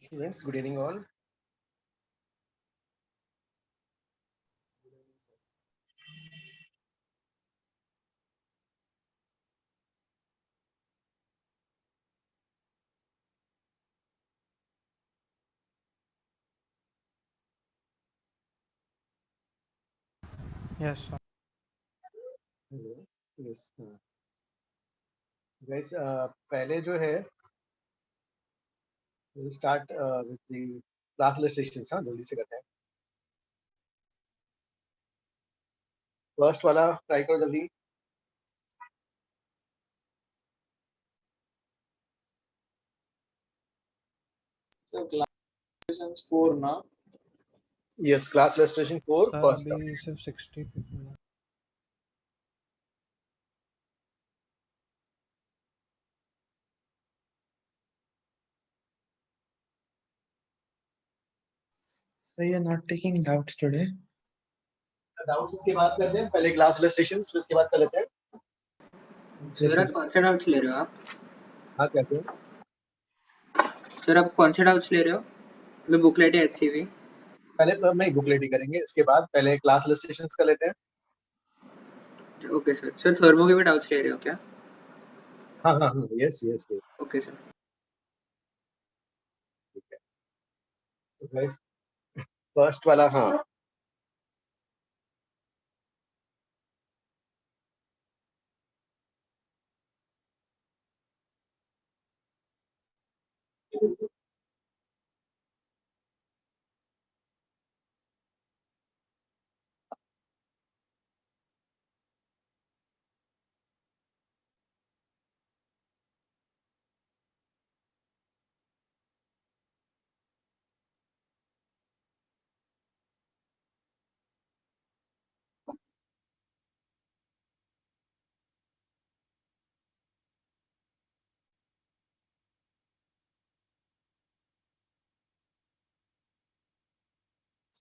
Students, good evening all. Yes, sir. Hello. Yes. Guys, पहले जो है start with the class illustrations. हाँ, जल्दी से करते हैं। फर्स्ट वाला ट्राई करो जल्दी। So class 4 ना? Yes, class illustration 4 sir first. अभी सिर्फ 60 people हैं। So you're not taking doubts today? Doubts इसके बाद करते हैं, पहले क्लास इलस्ट्रेशंस, फिर उसके बाद कर लेते हैं। सर आप कौन से डाउट्स ले रहे हो आप? हाँ, कहते हैं। सर आप कौन से डाउट्स ले रहे हो? मतलब बुकलेट या एचसीवी? पहले नहीं, बुकलेट ही करेंगे, इसके बाद पहले क्लास इलस्ट्रेशंस कर लेते हैं। Okay sir. सर थर्मो के भी डाउट्स ले रहे हो क्या? हाँ हाँ हाँ, yes yes yes, okay sir. ठीक है। तो गाइस, फर्स्ट वाला, हाँ।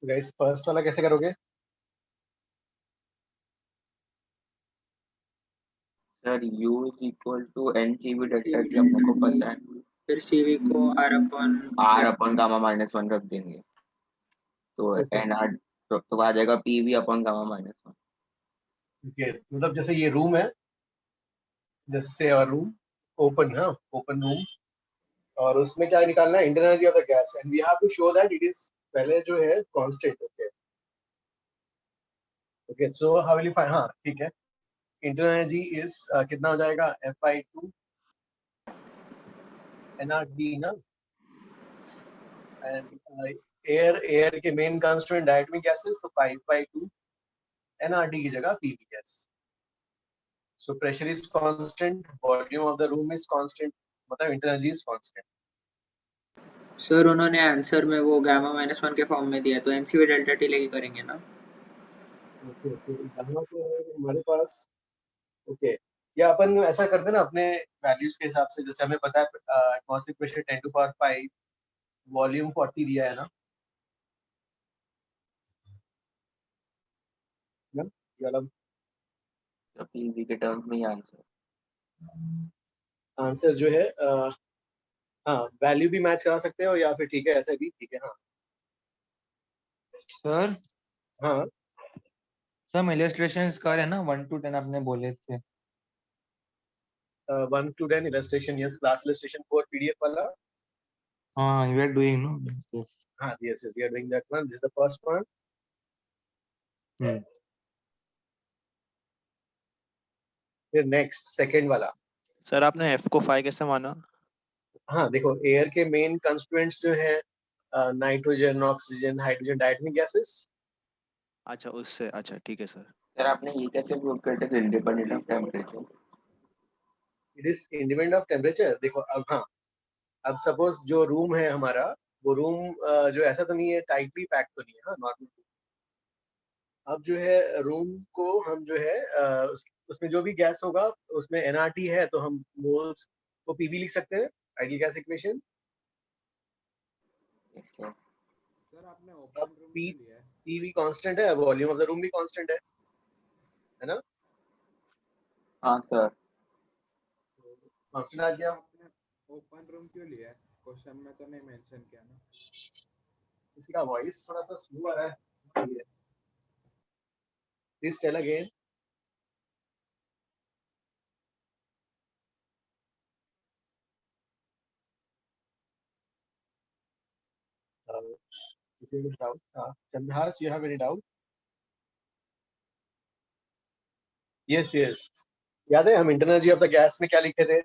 गाइस, फर्स्ट वाला कैसे करोगे? Sir U is equal to n CV delta T अपने को पता है, फिर सीवी को R अपन गामा -1 रख देंगे तो Okay. एन आर तो आ जाएगा PV अपन गामा -1। ओके, मतलब जैसे ये रूम है, जैसे और रूम ओपन, हाँ, ओपन रूम, और उसमें क्या निकालना है? Internal energy of the gas, and we have to show that it is पहले जो है constant. Okay okay, so how will you find? हाँ, ठीक है। इंटरनल एनर्जी इज कितना हो जाएगा? Fi2 nRT ना, एंड एयर के मेन कांस्टेंट डायटोमिक गैसेस, तो 5/2 nRT की जगह PV gas. So pressure is constant, volume of the room is constant, मतलब internal energy is constant. Sir उन्होंने आंसर में वो गामा -1 के फॉर्म में दिया, तो एनसीवी डेल्टा टी लेके करेंगे ना? ओके ओके, यहाँ पे हमारे पास, ओके, या अपन ऐसा करते हैं ना अपने वैल्यूज के हिसाब से, जैसे हमें पता है एटमॉस्फेरिक प्रेशर 10⁵, वॉल्यूम 40 दिया है ना, ये वाला तो PV के टर्म्स में ही आंसर। आंसर जो है हाँ, वैल्यू भी मैच करा सकते हो, या फिर ठीक है ऐसे भी ठीक है। हाँ सर हाँ, some illustrations कर है ना 1 to 10 आपने बोले थे। 1 to 10 illustration, yes, class illustration 4 PDF वाला। हाँ you are doing no? Yes. हाँ, yes yes, we are doing that one, this is the first one. फिर नेक्स्ट सेकंड वाला। सर आपने F को 5 कैसे माना? हाँ देखो, एयर के मेन कंस्टिट्यूएंट्स जो है nitrogen, oxygen, hydrogen, diatomic gases. अच्छा, उससे, अच्छा ठीक है सर। सर आपने ये कैसे प्रूव करते थे independent of temperature? It is independent of temperature. देखो अब, हाँ, अब सपोज जो रूम है हमारा, वो रूम जो ऐसा तो नहीं है, टाइटली पैक तो नहीं है, हाँ, नॉर्मल। अब जो है रूम को हम जो है उसमें जो भी गैस होगा, उसमें nRT है, तो हम मोल्स को PV लिख सकते हैं, आइडियल गैस इक्वेशन। सर आपने अब ओपन रूम क्यों लिया है? PV कांस्टेंट है, वॉल्यूम ऑफ द रूम भी कांस्टेंट है ना? हाँ सर। कांस्टेंट आ गया। आपने ओपन रूम क्यों लिया है? क्वेश्चन में तो नहीं मेंशन किया ना। किसी का वॉइस थोड़ा सा स्लो आ रहा है, प्लीज टेल अगेन। किसी को डाउट था? Chandrahas, you have any doubt? Yes yes, याद है हम internal energy of the gas में क्या लिखे थे?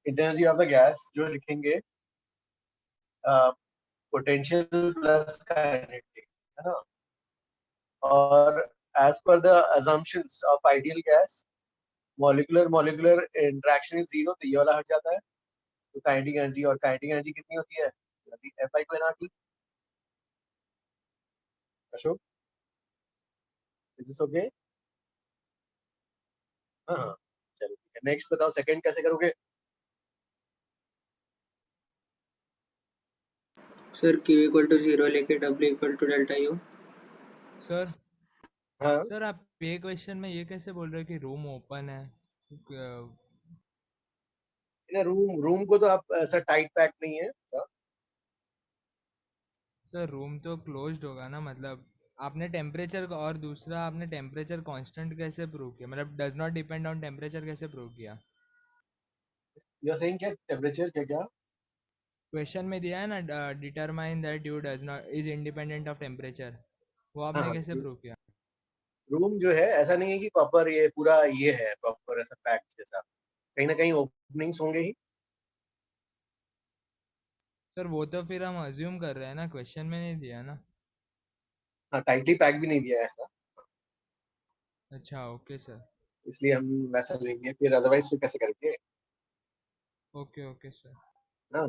Internal energy of the gas जो लिखेंगे पोटेंशियल प्लस काइनेटिक, है ना? और as per the assumptions of ideal gas, molecular molecular interaction is zero, तो ये वाला हट जाता है। तो काइनेटिक एनर्जी, और काइनेटिक एनर्जी कितनी होती है? Fi/2 Ashok, is this okay? हाँ हाँ, चलो ठीक है। नेक्स्ट बताओ, सेकंड कैसे करोगे? सर Q इक्वल टू 0 लेके W equal to delta U। Sir हाँ सर आप ये क्वेश्चन में ये कैसे बोल रहे हो कि रूम ओपन है? रूम रूम को तो आप ऐसा टाइट पैक नहीं है सर। सर रूम तो क्लोज्ड होगा ना, मतलब आपने टेम्परेचर और दूसरा आपने टेम्परेचर कांस्टेंट कैसे प्रूव किया, मतलब does not depend on temperature कैसे प्रूव किया? यू आर सेइंग क्या टेम्परेचर क्या क्या? क्वेश्चन में दिया है ना, determine that you does not is independent of temperature, वो हाँ आपने हाँ, कैसे प्रूव किया? रूम जो है ऐसा नहीं है कि प्रॉपर ये पूरा ये है प्रॉपर ऐसा पैक जैसा, कहीं ना कहीं ओपनिंग्स होंगे ही। सर वो तो फिर हम अज्यूम कर रहे हैं ना, क्वेश्चन में नहीं दिया ना। हाँ, टाइटली पैक भी नहीं दिया है ऐसा, अच्छा ओके सर। इसलिए हम वैसा लेंगे, फिर अदरवाइज फिर कैसे करेंगे? Okay okay sir. ना,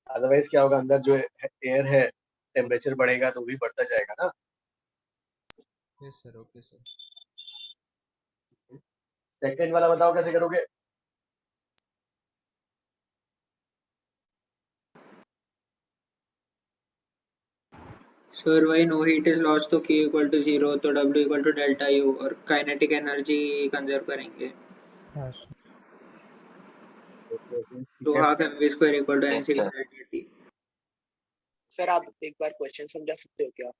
अदरवाइज क्या होगा, अंदर जो एयर है टेम्परेचर बढ़ेगा तो भी बढ़ता जाएगा ना। Yes sir, okay sir. Second वाला बताओ कैसे करोगे? सर वही नो हीट इज लॉस्ट, तो Q इक्वल टू 0 तो W equal to delta U, और काइनेटिक एनर्जी कंजर्व करेंगे Yes. ठीक तो है। Half mv square equal to yes NC sir. Delta T। Sir आप एक बार क्वेश्चन समझा सकते हो क्या?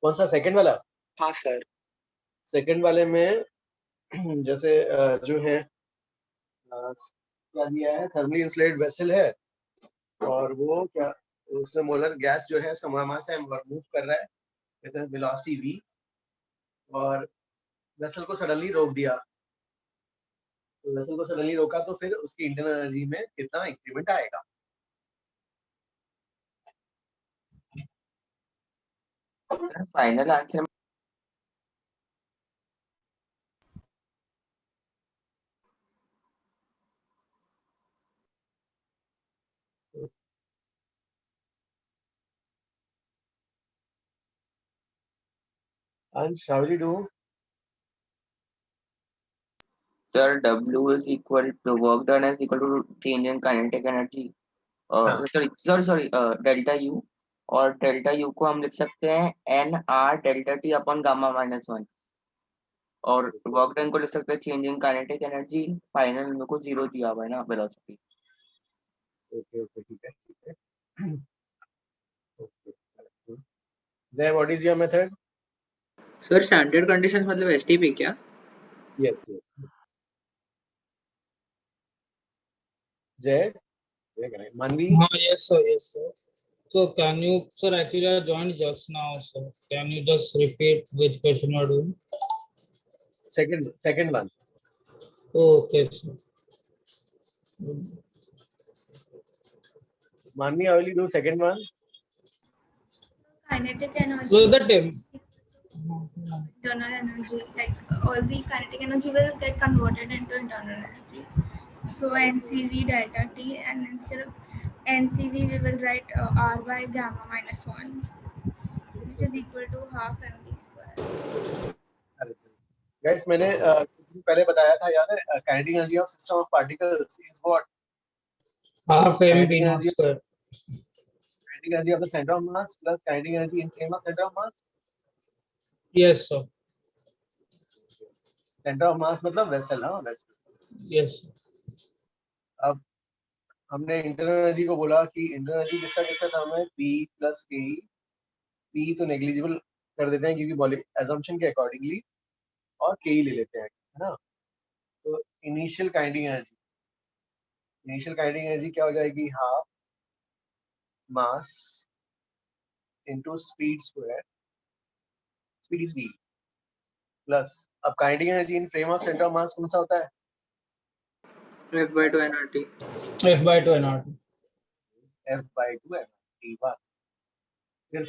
कौन सा सेकंड वाला? हाँ सर। सेकंड वाले में जैसे जो है क्या दिया है, थर्मली इंसुलेटेड वेसल है, और वो क्या, उसमें मोलर गैस जो है उसका मास है मूव कर रहा है विद वेलोसिटी v, और वेसल को सडनली रोक दिया। तो वेसल को सडनली रोका तो फिर उसकी इंटरनल एनर्जी में कितना इंक्रीमेंट आएगा? सर फाइनल आंसर अंश, how will you do? Sir W is equal to work done is equal to change in kinetic energy, हाँ, सॉरी सॉरी डेल्टा U, और डेल्टा U को हम लिख सकते हैं NR delta T upon gamma minus 1, और work done को लिख सकते हैं change in kinetic energy. Final मेरे को 0 दिया हुआ है ना वेलोसिटी। ओके ओके, ठीक है ठीक है। ओके, जय, what is your method? Sir standard conditions मतलब STP क्या? यस यस, जय जय करें मानवी। Yes, sir. Yes, sir. So, can you, sir? Actually, I joined just now, sir. Can you just repeat which question you are doing? Second one. Okay, sir. मानवी, how will you do second one? Kinetic energy, So the temp. internal energy, like all the kinetic energy will get converted into internal energy. So NCV delta T, and instead of NCV we will write R by gamma minus 1, which is equal to half mv square. Guys, मैंने पहले बताया था, याद है? Kinetic energy of system of particles is what? Half Kinetic mv naught, energy, sir. kinetic energy of the center of mass plus kinetic energy in plane of center of mass. Yes, sir. Centre of मास मतलब vessel, हाँ vessel. Yes, sir. अब हमने internal energy को बोला कि internal energy किसका किसका सम है, P प्लस K। P तो नेग्लिजिबल कर देते हैं क्योंकि assumption के अकॉर्डिंगली, और K ही ले लेते हैं, है ना? तो इनिशियल काइनेटिक एनर्जी क्या हो जाएगी? Half mass into speed square, speed is v, plus अब kinetic energy in frame of centre of mass कौन सा होता है? F/2 nRT. F/2 nRT. F/2 T1। फिर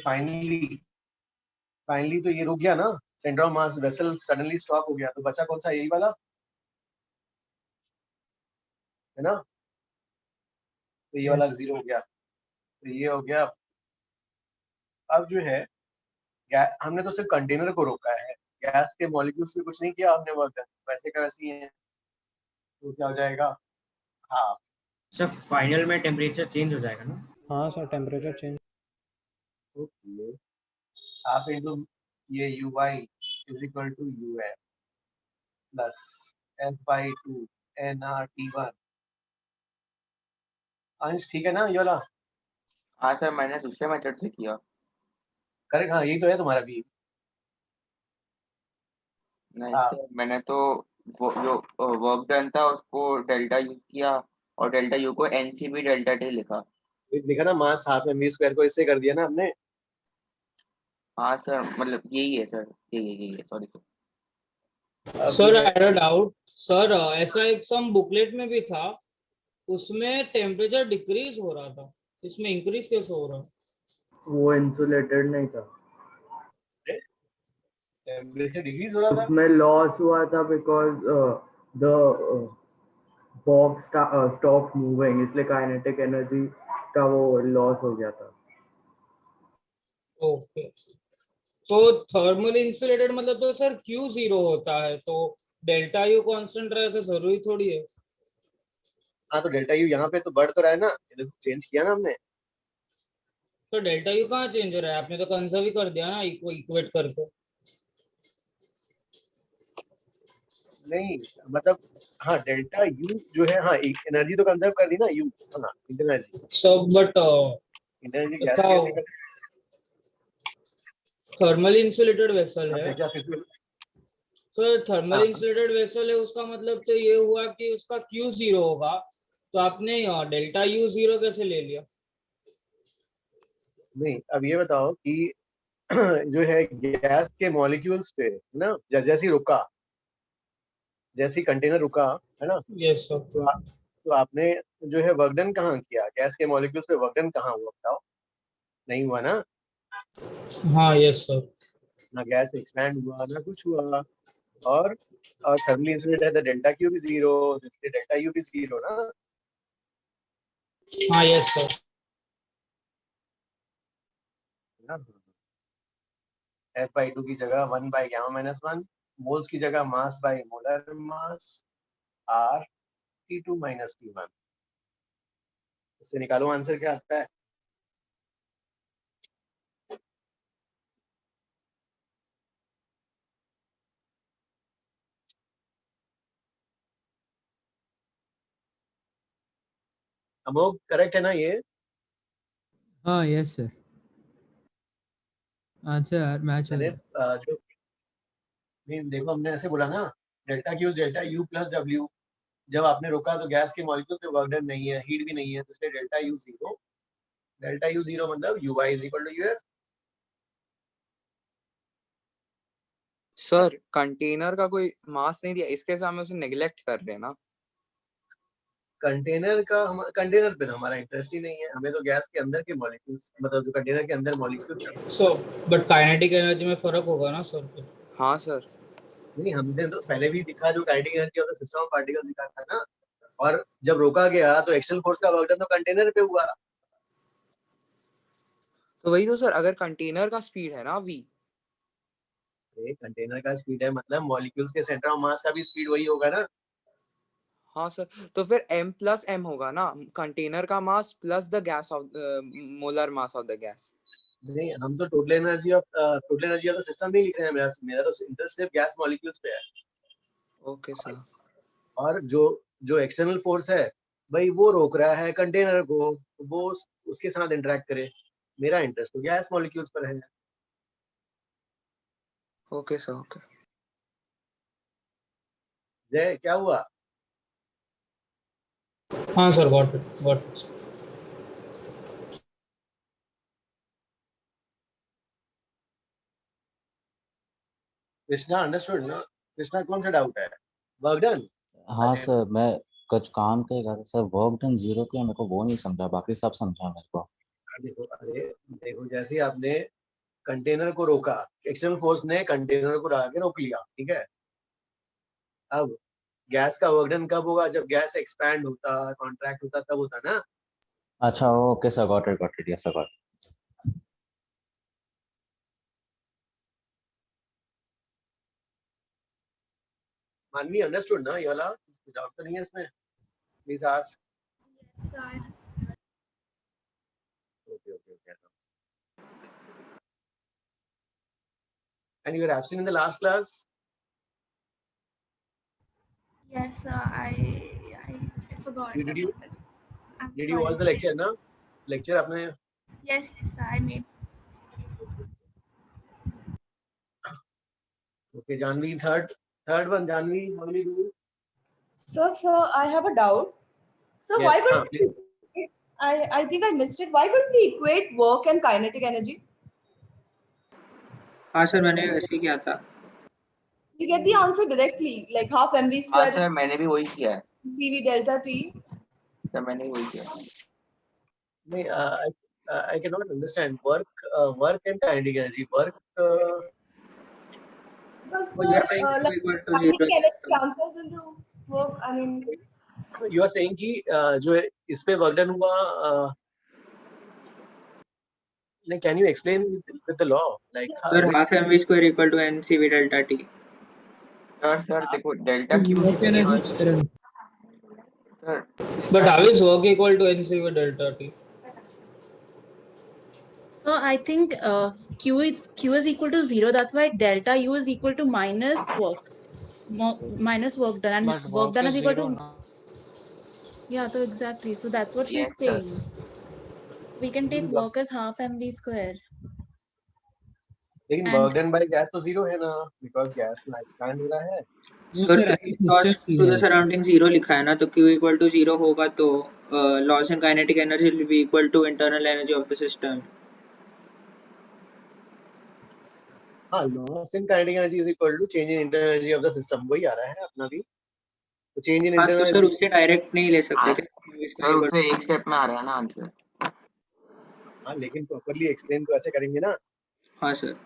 फाइनली तो ये रुक गया ना, centre of mass vessel suddenly stop हो गया, तो बचा कौन सा? यही वाला है ना, तो ये वाला जीरो हो गया, तो ये हो गया। अब जो है हमने तो सिर्फ कंटेनर को रोका है, गैस के मॉलिक्यूल्स में कुछ नहीं किया हमने, वर्क वैसे का वैसे ही है, तो क्या हो जाएगा? हाँ सर फाइनल में टेम्परेचर चेंज हो जाएगा ना? हाँ sir, temperature change. Okay, half into ये uy is equal to uf plus f/2 nRT1। अंश ठीक है ना ये वाला? हाँ सर, मैंने दूसरे मेथड से किया। करेक्ट, हाँ यही तो है तुम्हारा भी। नहीं हाँ सर, मैंने तो वो जो वर्क डन था उसको डेल्टा यू किया और डेल्टा यू को एनसीबी डेल्टा टी लिखा। लिखा ना, मास हाफ एम वी स्क्वायर को इससे कर दिया ना हमने। हाँ सर, मतलब यही है सर, यही है, सॉरी सर। अब सर जो आई है हैड अ डाउट सर, ऐसा एक सम बुकलेट में भी था, उसमें टेम्परेचर डिक्रीज हो रहा था, इसमें इंक्रीज कैसे हो रहा है? वो इंसुलेटेड नहीं था, टेम्परेचर डिक्रीज हो रहा था। उसमें लॉस हुआ था because the box stop moving, इसलिए काइनेटिक एनर्जी का वो लॉस हो गया था। ओके, तो थर्मल इंसुलेटेड मतलब तो सर क्यू जीरो होता है, तो डेल्टा यू कांस्टेंट रहे तो जरूरी थोड़ी है। हाँ तो डेल्टा यू यहाँ पे तो बढ़ तो रहा है ना, ये देखो चेंज किया ना हमने। तो डेल्टा यू कहाँ चेंज हो रहा है? आपने तो कंजर्व ही कर दिया ना, इक्वेट करके। नहीं मतलब, हाँ डेल्टा यू जो है, हाँ एनर्जी तो कंजर्व कर दी ना, यू है ना, energy. So but energy gas के लिए कर, थर्मल इंसुलेटेड वेसल है, क्या फिर सर थर्मल हाँ इंसुलेटेड वेसल है, उसका मतलब तो ये हुआ कि उसका क्यू जीरो होगा, तो आपने डेल्टा यू जीरो कैसे ले लिया? नहीं, अब ये बताओ कि जो है गैस के मॉलिक्यूल्स पे ना, जैसे ही रुका, जैसे ही कंटेनर रुका है ना, यस सर। तो आपने जो है वर्क डन कहाँ किया? गैस के मॉलिक्यूल्स पे वर्क डन कहाँ हुआ बताओ? नहीं हुआ ना, हाँ यस सर। ना गैस एक्सपैंड हुआ ना कुछ हुआ। और थर्मली इंसुलेट है तो डेल्टा क्यू भी जीरो, इसलिए डेल्टा यू भी जीरो ना। हाँ यस सर। F/2 की जगह 1 बाई गामा माइनस 1, मोल्स की जगह mass by molar mass R T2 minus T1। इससे निकालो आंसर क्या आता है। अमोघ करेक्ट है ना ये? हाँ यस सर, आंसर मैच हो मैंने रहा जो नहीं देखो, हमने ऐसे बोला ना, delta Q delta U plus W. जब आपने रोका तो गैस के मॉलिक्यूल पे वर्क डन नहीं है, हीट भी नहीं है, तो इसलिए delta U zero. Delta U zero मतलब U Y is equal to U F. Sir container का कोई मास नहीं दिया, इसके सामने उसे नेग्लेक्ट कर रहे हैं ना। कंटेनर का कंटेनर पे हमारा इंटरेस्ट ही नहीं है, हमें तो गैस के अंदर के मॉलिक्यूल्स, मतलब जो कंटेनर के अंदर मॉलिक्यूल्स है। सो बट काइनेटिक एनर्जी में फर्क होगा ना सर? हाँ सर। नहीं, हमने तो पहले भी दिखा, जो kinetic energy of the system of particle दिखा था ना। और जब रोका गया तो एक्सटर्नल फोर्स का वर्क डन तो कंटेनर पे हुआ। तो वही तो सर, अगर कंटेनर का स्पीड है ना v, कंटेनर का स्पीड है मतलब मॉलिक्यूल्स के सेंटर ऑफ मास का भी स्पीड वही होगा ना। हाँ सर, तो फिर m प्लस एम होगा ना, कंटेनर का mass plus the gas off molar mass of the gas. नहीं, हम तो total energy of the system नहीं लिख रहे हैं, मेरा तो इंटरेस्ट सिर्फ गैस मॉलिक्यूल्स पे है। Okay sir. और जो एक्सटर्नल फोर्स है भाई, वो रोक रहा है कंटेनर को, वो उसके साथ इंटरेक्ट करे। मेरा इंटरेस्ट तो गैस मॉलिक्यूल्स पर है। Okay sir, okay. जय क्या हुआ? हाँ sir, got it. Krishna understood ना? कृष्णा कौन सा डाउट है? Work done? हाँ सर, मैं कुछ काम करेगा सर, वर्क डन 0 किया, मेरे को वो नहीं समझा, बाकी सब समझा मेरे को। देखो देखो जैसे ही आपने कंटेनर को रोका, एक्सटर्नल फोर्स ने कंटेनर को लगा के रोक लिया, ठीक है? अब गैस का वर्क डन कब होगा? जब गैस एक्सपैंड होता, कॉन्ट्रैक्ट होता, तब होता ना। अच्छा okay sir, got it, yes sir got. मानवी अंडरस्टूड ना ये वाला? डाउट तो नहीं है इसमें? Please ask. Yes, sir. Okay. And you were absent in the last class? Yes, sir. I forgot. Did you about it. I'm did you sorry, watch the sir. lecture ना? Lecture आपने? Yes, sir. I made. Okay, Janvi, third one, Janvi, how will you do? Sir, I have a doubt. So why Yes, couldn't please. I think I missed it. Why couldn't we equate work and kinetic energy? हाँ sir, मैंने वैसे ही किया था। You get the answer directly, like half mv हाँ square sir, मैंने भी वही किया है CV delta T. सर, मैंने भी वही किया है। नहीं, I cannot understand work and kinetic energy. Work Because वो you are saying like Q equal to 0 kinetic is energy transfers into work. I mean, you are saying कि जो इस पे वर्क डन हुआ, like can you explain with the law, like sir which? half mv square equal to NCV delta T। Sir देखो delta Q Work energy square. Sir But how is work equal to NCV delta T? So I think Q is equal to 0. That's why delta U is equal to minus work done, and But work work done is is equal zero to, now. yeah, so exactly. So that's what yes she's sir saying. We can take work as half mv square. लेकिन And work done by gas तो zero है ना, because gas में expand हो रहा है। No sir sir, kinetic ऐसे loss system to the है। सराउंडिंग 0 लिखा है ना, तो Q इक्वल टू 0 होगा तो loss in kinetic energy will be equal to internal energy of the system. हाँ, loss in kinetic energy is equal to change in internal energy of the system, वही आ रहा है अपना भी। तो चेंज इन हाँ तो इंटरनल सर उससे डायरेक्ट नहीं ले सकते क्या? सर उससे एक स्टेप में आ रहा है ना आंसर। हाँ, लेकिन प्रॉपर्ली एक्सप्लेन तो ऐसे करेंगे ना। हाँ sir.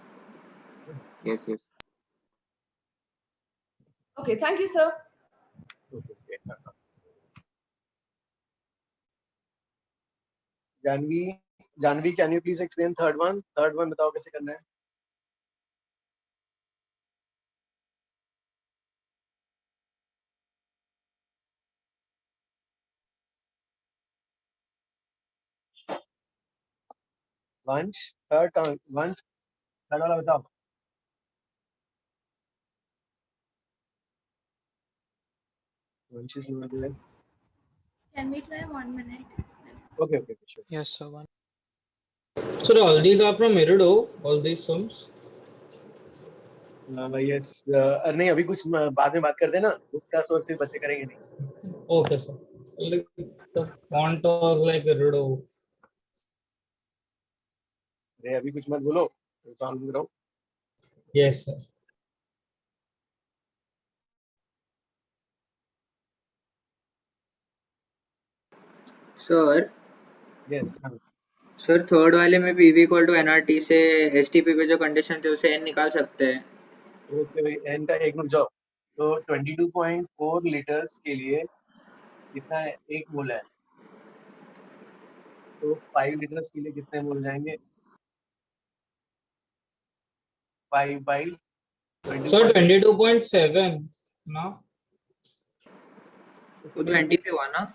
Yes yes. okay, thank you, sir. Janhvi can you please explain third one बताओ कैसे करना है? वंश थर्ड वाला बताओ। Vansh is not there. Can we try 1 minute? Okay, sure. Yes, sir. One. Sir, all these are from Irido, all these sums. Yes, नहीं अभी कुछ बाद में बात करते हैं ना, बुक का सोच फिर बच्चे करेंगे नहीं। Okay sir. Like the font was like Irido. अरे अभी कुछ मत बोलो, सॉल्व करो। Yes sir. Sir yes sir third वाले में PV इक्वल टू NRT से STP पे जो कंडीशन थे उसे n निकाल सकते हैं। ओके भाई, एन का एक मिनट जाओ। तो 22.4 लीटर्स के लिए कितना है? 1 मोल है, तो 5 लीटर्स के लिए कितने मोल जाएंगे? 5 बाई Sir, 22.7 ना? वो तो NTP हुआ ना?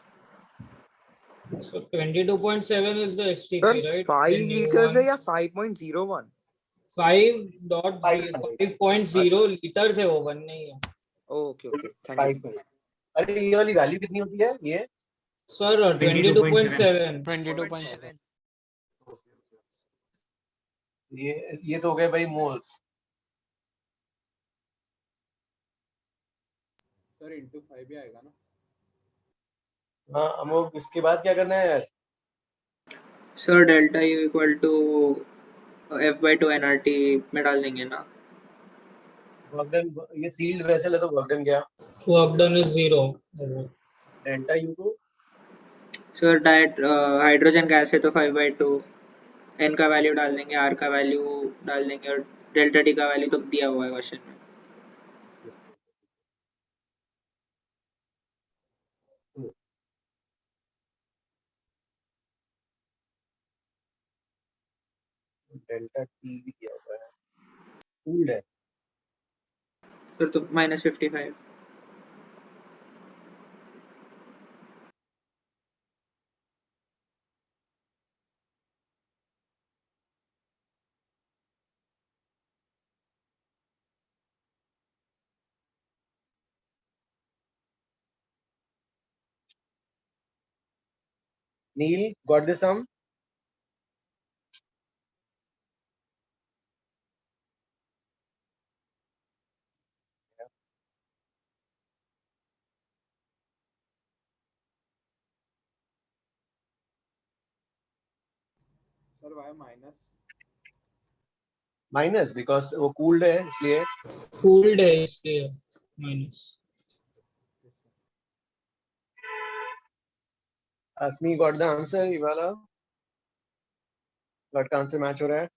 So 22.7 is the STP, sir right? 5 Then you litres है want या 5.01? 5.0 लीटर्स है वो, वन नहीं है। Okay thank you. अरे ये वाली वैल्यू कितनी होती है ये? Sir, 22.7. 22.7. ये तो हो गए भाई मोल्स। सर इंटू 5 भी आएगा ना? हाँ अमोक, इसके बाद क्या करना है यार? Sir delta U equal to F/2 NRT में डाल देंगे ना? वर्क डन, ये सील्ड वेसल है तो वर्क डन क्या? Work done is 0. Delta U को सर डाइट हाइड्रोजन गैस है तो 5/2, n का वैल्यू डाल देंगे, r का वैल्यू डाल देंगे और डेल्टा t का वैल्यू तो दिया हुआ है क्वेश्चन में. डेल्टा टी भी दिया हुआ है, कूल्ड है. फिर तो -55. Neil, got the sum? Sir why minus minus because वो कूल्ड है इसलिए. कूल्ड है इसलिए minus. Asmi got the answer. ये वाला got का आंसर मैच हो रहा है.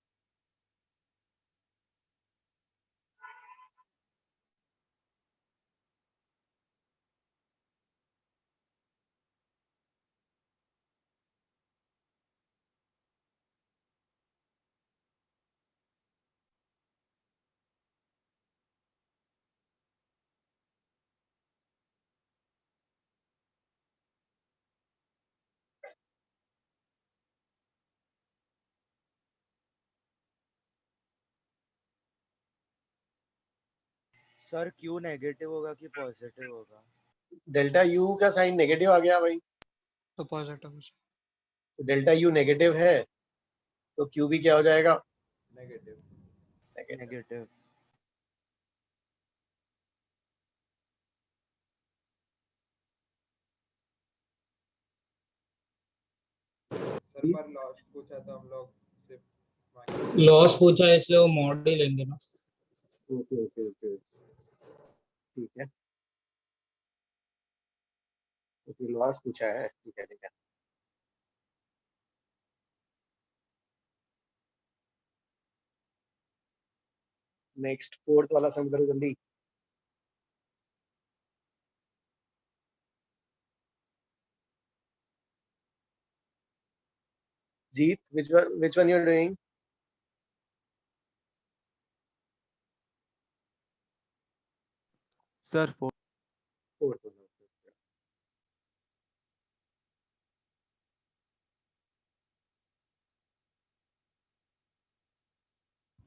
सर क्यू नेगेटिव होगा कि पॉजिटिव होगा? डेल्टा यू का साइन नेगेटिव आ गया भाई, तो पॉजिटिव. तो डेल्टा यू नेगेटिव है तो क्यू भी क्या हो जाएगा? नेगेटिव. नेगेटिव. सर पर लॉस पूछा तो हम लोग सिर्फ लॉस पूछा है इसलिए वो मॉड ही लेंगे ना. ओके ओके ओके, ठीक है. ओके लॉस पूछा है, ठीक है ठीक है. नेक्स्ट फोर्थ वाला सम करो जल्दी. जीत, which one you're doing? Sir fourth वाला.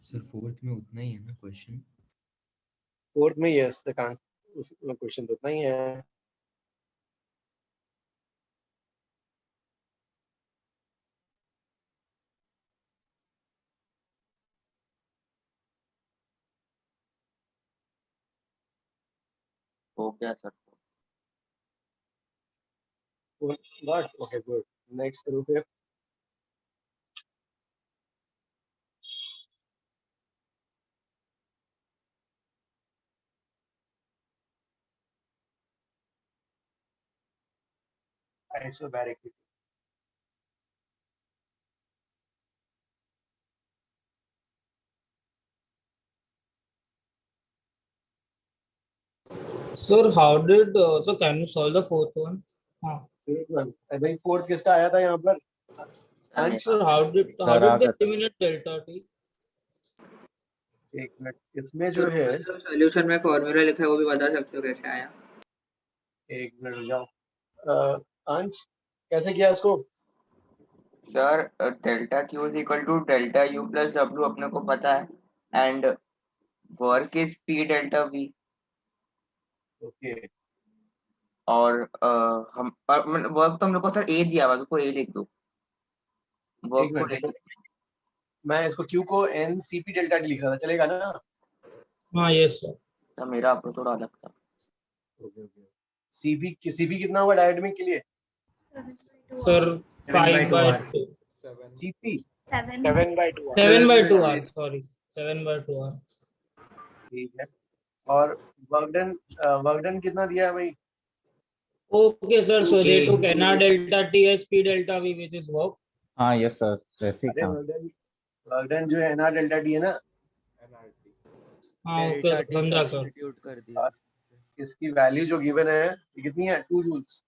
सर फोर्थ में उतना ही है ना क्वेश्चन? फोर्थ में यस, द उस क्वेश्चन तो उतना ही है. हो गया sir. Got okay good. Next करो फिर. Isobaric. Sir, how did so can you solve the fourth one? हाँ. भाई फोर्थ किसका आया था यहाँ पर? Sir, how did they eliminate delta t? एक मिनट, इसमें जो है सॉल्यूशन में फॉर्मूला लिखा है वो भी बता सकते हो कैसे आया? एक मिनट रुक जाओ. अंश कैसे किया इसको? Sir delta Q is equal to delta U plus W अपने को पता है, and work is P delta V. Okay. और हम वर्क तो हम लोग को सर ए दिया हुआ, उसको ए लिख दो. वर्क को देखो, मैं इसको क्यू को N C P delta T लिखा था, चलेगा ना? हाँ यस सर. तो मेरा आपको थोड़ा अलग था. Okay okay. सीपी कितना हुआ डायटमिक के लिए? Sir, 5/2. CP 7/2. 7/2 r. Sorry, 7/2 r. ठीक है. और वर्क डन कितना दिया है भाई? Okay, sir. So they J. took NR delta T as P delta V, which is work. हाँ यस सर, वैसे ही अरे था। वर्क डन जो है एनआर डेल्टा टी है ना, हाँ ओके डेल्टा टी समझा सर। सब्स्टिट्यूट कर दिया। और इसकी वैल्यू जो गिवन है ये कितनी है? 2 जूल्स।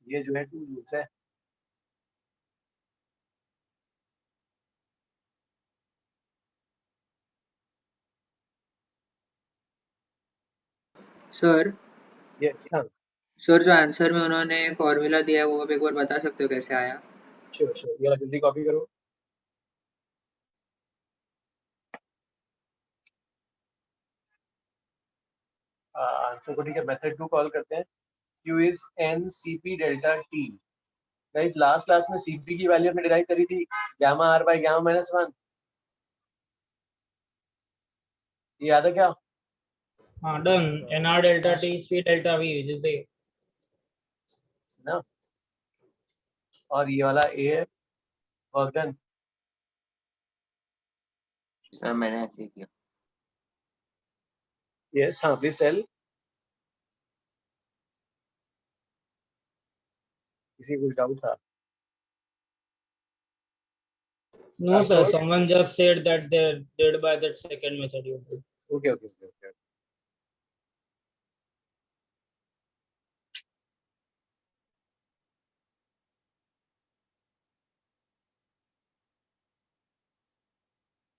ये जो है 2 जूल्स है। सर यस हाँ सर जो आंसर में उन्होंने फॉर्मूला दिया है वो आप एक बार बता सकते हो कैसे आया? श्योर श्योर, ये जल्दी कॉपी करो। आंसर को ठीक है, मेथड 2 कॉल करते हैं। Q is n Cp delta T। Guys last class में Cp की वैल्यू हमने डिराइव करी थी gamma r by gamma minus 1। ये याद है क्या? हाँ done. NR delta T is P delta V, which is the ना, और ये वाला A है वर्क डन। सर मैंने ऐसे ही किया। यस हाँ प्लीज टेल। किसी को कुछ डाउट था? no sir. Someone just said that they did by that second method you did. Okay okay okay okay.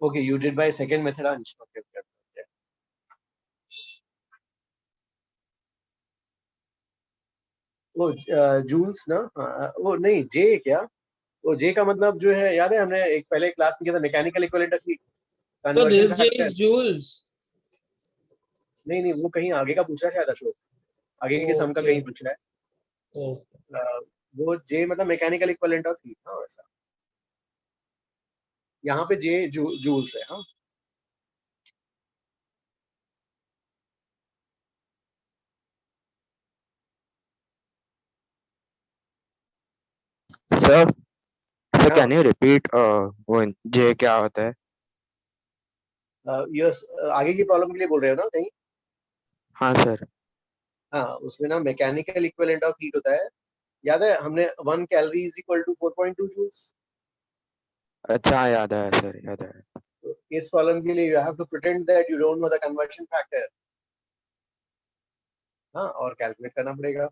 Okay, you did by second method, Ansh. Okay, okay, okay. वो joules ना, वो नहीं जे क्या? वो जे का मतलब जो है याद है हमने एक पहले क्लास में किया था, मैकेनिकल इक्विवेलेंट की So conversion this J is joules. नहीं नहीं, वो कहीं आगे का पूछा शायद अशोक, आगे के सम का कहीं पूछ रहा है। वो जे मतलब मैकेनिकल इक्विवेलेंट ऑफ हीट। हाँ वैसा यहाँ पे जे जूल्स है। हाँ sir sir can you repeat वो जे क्या होता है? यस आगे की प्रॉब्लम के लिए बोल रहे हो ना कहीं? हाँ सर। हाँ उसमें ना मैकेनिकल इक्विवेलेंट ऑफ हीट होता है, याद है हमने 1 calorie is equal to 4.2 joules. अच्छा याद है सर, याद है। तो इस प्रॉब्लम के लिए you have to pretend that you don't know the conversion factor. हाँ और कैलकुलेट करना पड़ेगा।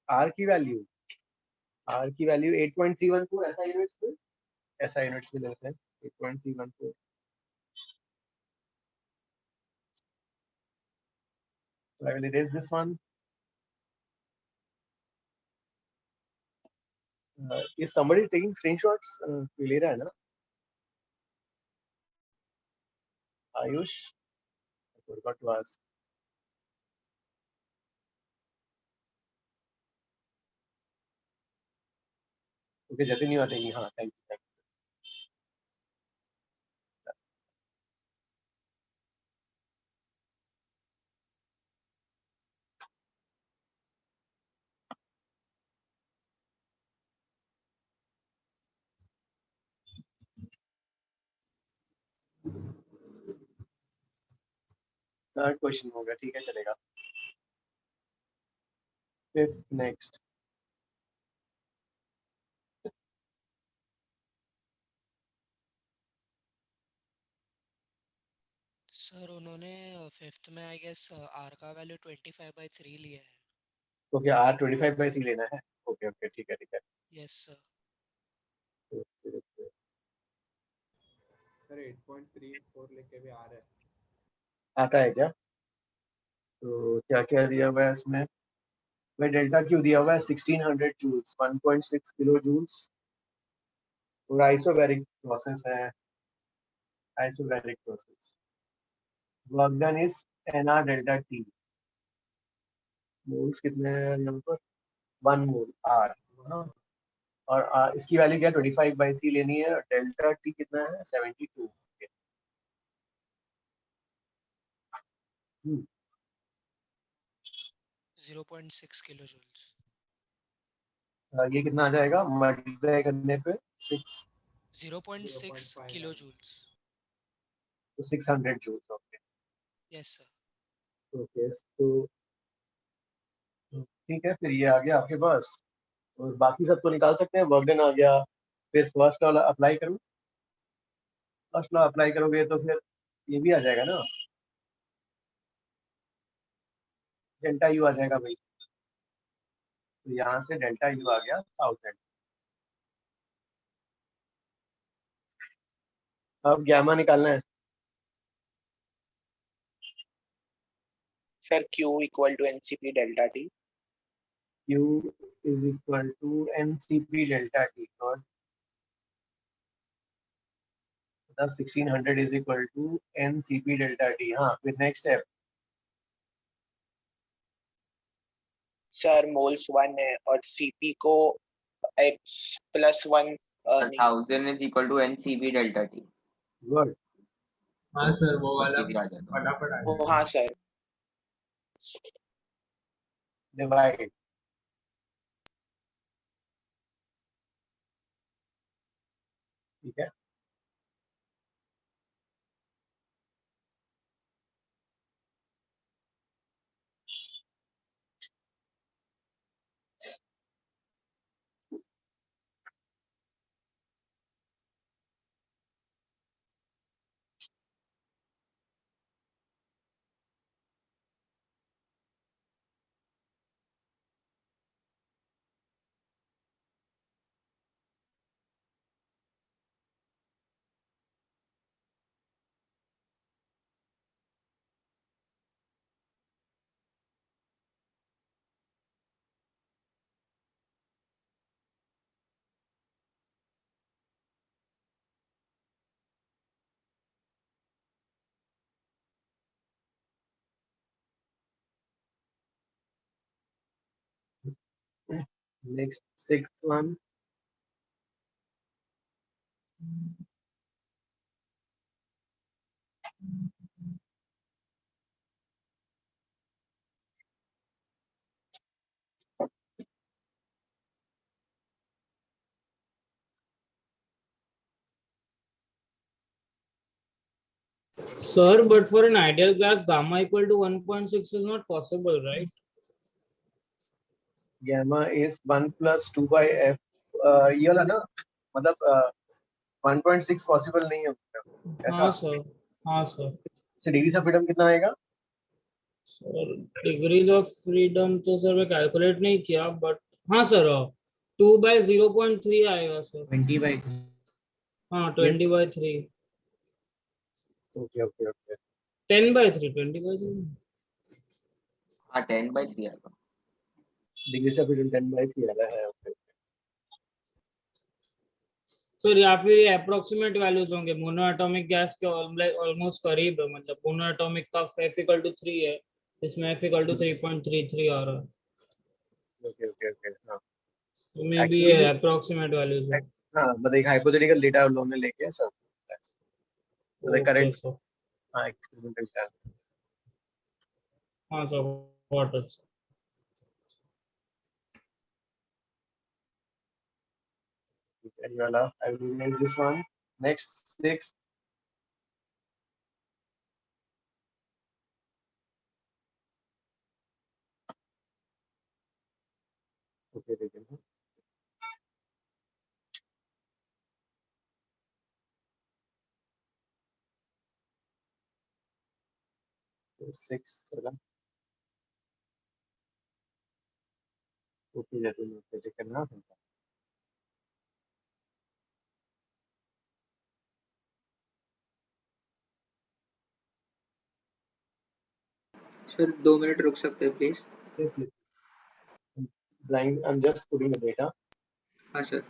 आर की वैल्यू 8.314 ऐसा यूनिट्स में, ऐसा यूनिट्स में लेते हैं 8.314। So I will erase this one. Is somebody taking screenshots? कोई ले रहा है ना? Ayush? I forgot to ask. Okay, Jatin, you are taking. हाँ, thank you. थर्ड क्वेश्चन होगा, ठीक है चलेगा। Fifth next. सर उन्होंने फिफ्थ में आई गेस आर का वैल्यू 25/3 लिया है। ओके आर 25/3 लेना है। ओके ओके ठीक है ठीक है। Yes sir. सर 8.34 लेके भी आ रहा है। आता है क्या? तो क्या क्या दिया हुआ है इसमें? भाई डेल्टा क्यू दिया हुआ है 1600 जूल्स, 1.6 किलो जूल्स। और आइसोबैरिक प्रोसेस है, isobaric process. Work done is NR delta T. Moles कितने हैं यहाँ पर? 1 मोल आर। और इसकी वैल्यू क्या 25/3 लेनी है, डेल्टा टी कितना है 72। 0.6 किलो जूल्स। ये कितना आ जाएगा मल्टीप्लाई करने पे 6 0.6 किलो जूल्स। तो 600 joules. Okay yes sir. Okay तो ठीक है, फिर ये आ गया आपके पास और बाकी सब तो निकाल सकते हैं। वर्क डन आ गया, फिर फर्स्ट लॉ अप्लाई करूँ। फर्स्ट लॉ अप्लाई करोगे तो फिर ये भी आ जाएगा ना, डेल्टा यू आ जाएगा भाई। तो यहाँ से डेल्टा यू आ गया 1000। अब गैमा निकालना है। Sir Q equal to NCP delta T। Q is equal to NCP delta T और 1600 is equal to NCP delta T। हाँ फिर नेक्स्ट स्टेप। सर मोल्स 1 है और CP को X + 1 1000 is equal to NCP delta T। Good. हाँ sir वो वाला easy आ जाएगा। फटाफट आ वो जाएगा। हाँ सर। डिवाइड ठीक है। Next sixth one. Sir, but for an ideal gas, gamma equal to 1.6 is not possible, right? Gamma is 1 + 2/f। ये वाला ना, मतलब 1.6 पॉसिबल नहीं है ऐसा। हाँ सर, हाँ सर। से डिग्रीज ऑफ फ्रीडम कितना आएगा? सर डिग्रीज ऑफ फ्रीडम तो सर मैं कैलकुलेट नहीं किया, बट हाँ सर 2/0.3 आएगा सर। 20/3। हाँ 20/3। Okay okay okay 10/3 20/3। हाँ 10/3 आएगा। डिग्रीज ऑफ फ्रीडम 10/3 आ रहा है। ओके सर या फिर ये अप्रोक्सीमेट वैल्यूज होंगे, मोनो एटॉमिक गैस के ऑलमोस्ट करीब है, मतलब मोनो एटॉमिक का F = 3 है, इसमें F = 3.33 आ रहा है। ओके ओके ओके हाँ तो मे बी एक्चुअली ये अप्रोक्सीमेट वैल्यूज है। हाँ मतलब एक हाइपोथेटिकल डेटा उन लोगों ने लेके सब ओके करेंट। सर। हाँ एक्सपेरिमेंटल। हाँ सर व्हाट इज वाला I will make this one. Next 6 okay ठीक है। 6 चला ओके जाते हैं ठीक करना। सर 2 मिनट रुक सकते हैं please? Yes, yes. Blind, I'm just putting the data. हाँ सर।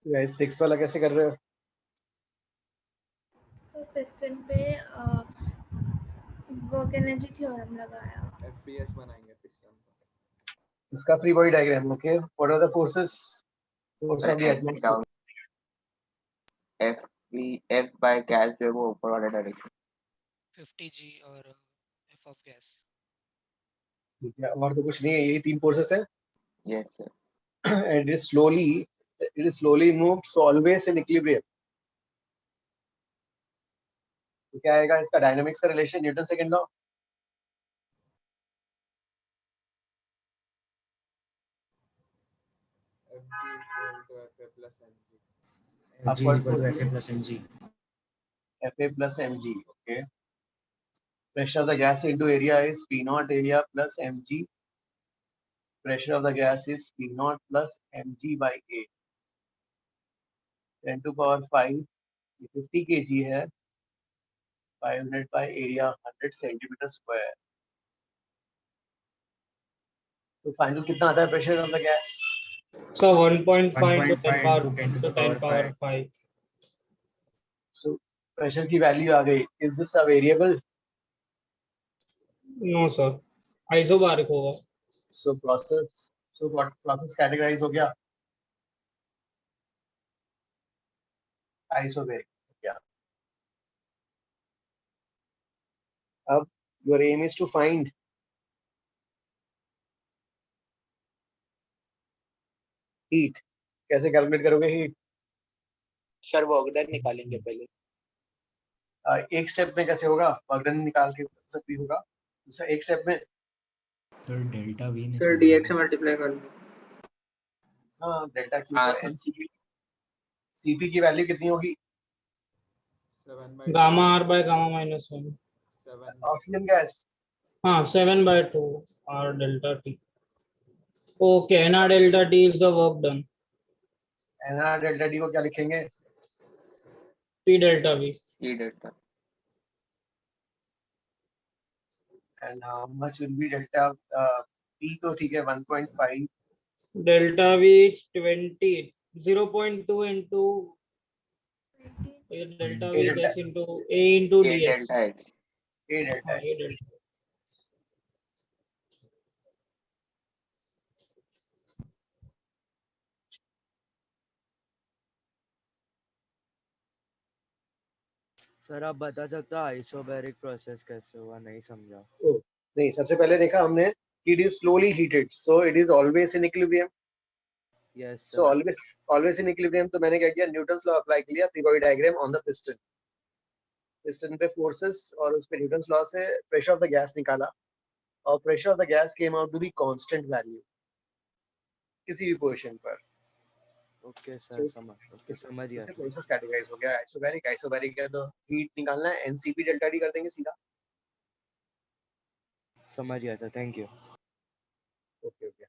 गाइस 6 वाला कैसे कर रहे हो? So piston पे वर्क एनर्जी थ्योरम लगाया. FPS बनाएंगे पिस्टन का. इसका free body diagram. Okay, what are the forces? Force of the atmosphere. F by gas जो है वो ऊपर वाले डायरेक्शन. 50 G और F of gas. ठीक है, और तो कुछ नहीं है, यही 3 फोर्सेस है. Yes sir. And it is slowly moved, so always in equilibrium. तो क्या आएगा इसका डायनामिक्स का relation? Newton second law. FG equal to FA plus mg. G is equal to FA plus mg. FA plus mg. Okay. Pressure of the gas into area is P naught area plus mg. Pressure of the gas is P naught plus mg by A. 10 to power 5, 50 kg है. 500 by area 100 centimeter square. तो final कितना आता है pressure of the gas? So 1.5 to 10 power 10 to the to 10 power power 5. 5. So pressure की value आ गई. Is this a variable? No sir. Isobaric होगा. So process categorise हो गया. आइसोबैरिक हो गया. अब your aim is to find heat. कैसे calculate करोगे हीट? सर वर्क डन निकालेंगे पहले. एक स्टेप में कैसे होगा? वर्क डन निकाल के सब भी होगा. दूसरा एक स्टेप में sir delta we sir dx से मल्टीप्लाई कर लो. हाँ डेल्टा क्यू हाँ, को एनसीपी. सीपी की वैल्यू कितनी होगी? 7 by Gamma R by gamma minus 1. 7 oxygen gas. हाँ 7 by 2 R delta T. Okay, NR delta T is the work done. NR delta D को क्या लिखेंगे? P delta V. P delta. And how much will be delta P? तो ठीक है 1.5. Delta V is 20. 0.2 into delta A V delta. gas into A into A ds. delta X. A delta. हाँ, A delta. Sir आप बता सकते हो isobaric process कैसे हुआ? नहीं समझा. नहीं, सबसे पहले देखा हमने it is slowly heated, so it is always in equilibrium. Yes so sir. Always in equilibrium. तो मैंने क्या किया, न्यूटन्स लॉ अप्लाई किया free body diagram on the piston. Piston पे फोर्सेस और उस पे न्यूटन्स लॉ से प्रेशर ऑफ द गैस निकाला, और pressure of the gas came out to be constant value किसी भी पोजीशन पर. ओके सर समझ गया. इससे प्रोसेस कैटेगराइज हो गया. आइसोबैरिक है तो हीट निकालना है, एनसीपी डेल्टा डी कर देंगे सीधा. समझ गया sir. Thank you. Okay okay.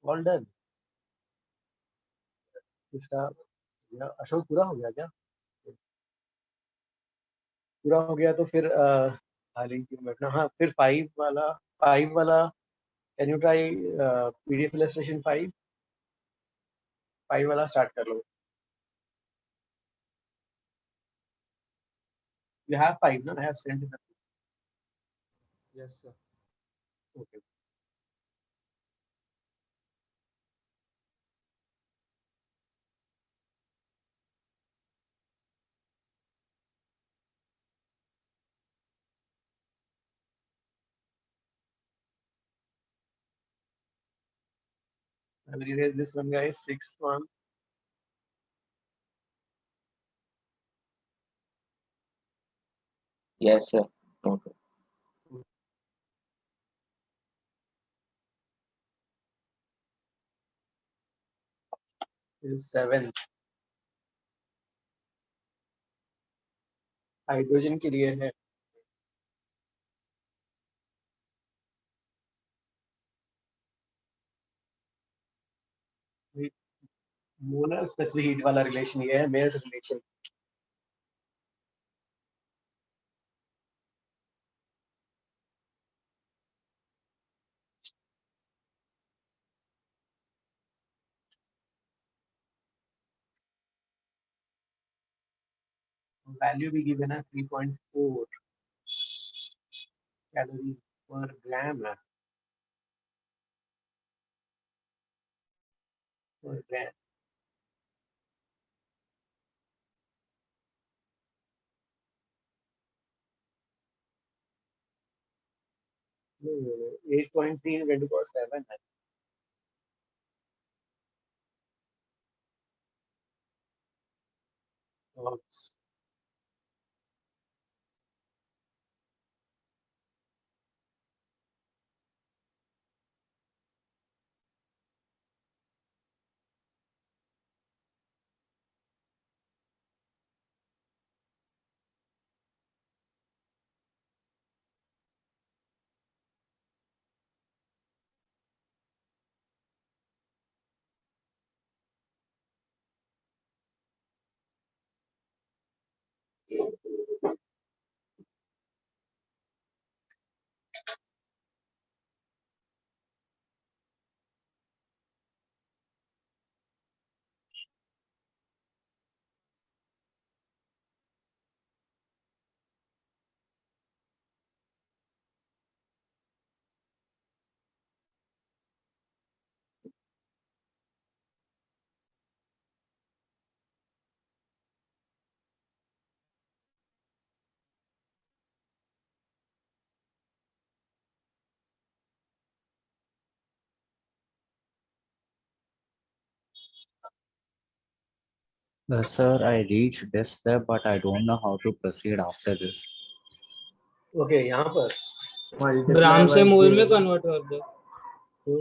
All done. इसका अशोक पूरा हो गया क्या? पूरा हो गया तो फिर हालिंग की बैठना. हाँ फिर 5 वाला can you try PDF illustration 5 वाला स्टार्ट कर लो. You have 5, no? I have sent it. Yes sir. Okay. I will erase this one, guys. Sixth one. Yes, sir. Okay. Is seventh. Hydrogen के लिए है मोलर स्पेसिफिक हीट वाला relation ये है Mayer's relation value भी given है 3.4 calorie पर ग्राम है पर ग्राम 8.3 10 to the power 7 है और Sir, I reached this step, but I don't know how to proceed after this. Okay यहाँ पर ग्राम से मोल में multiply कन्वर्ट कर दो तो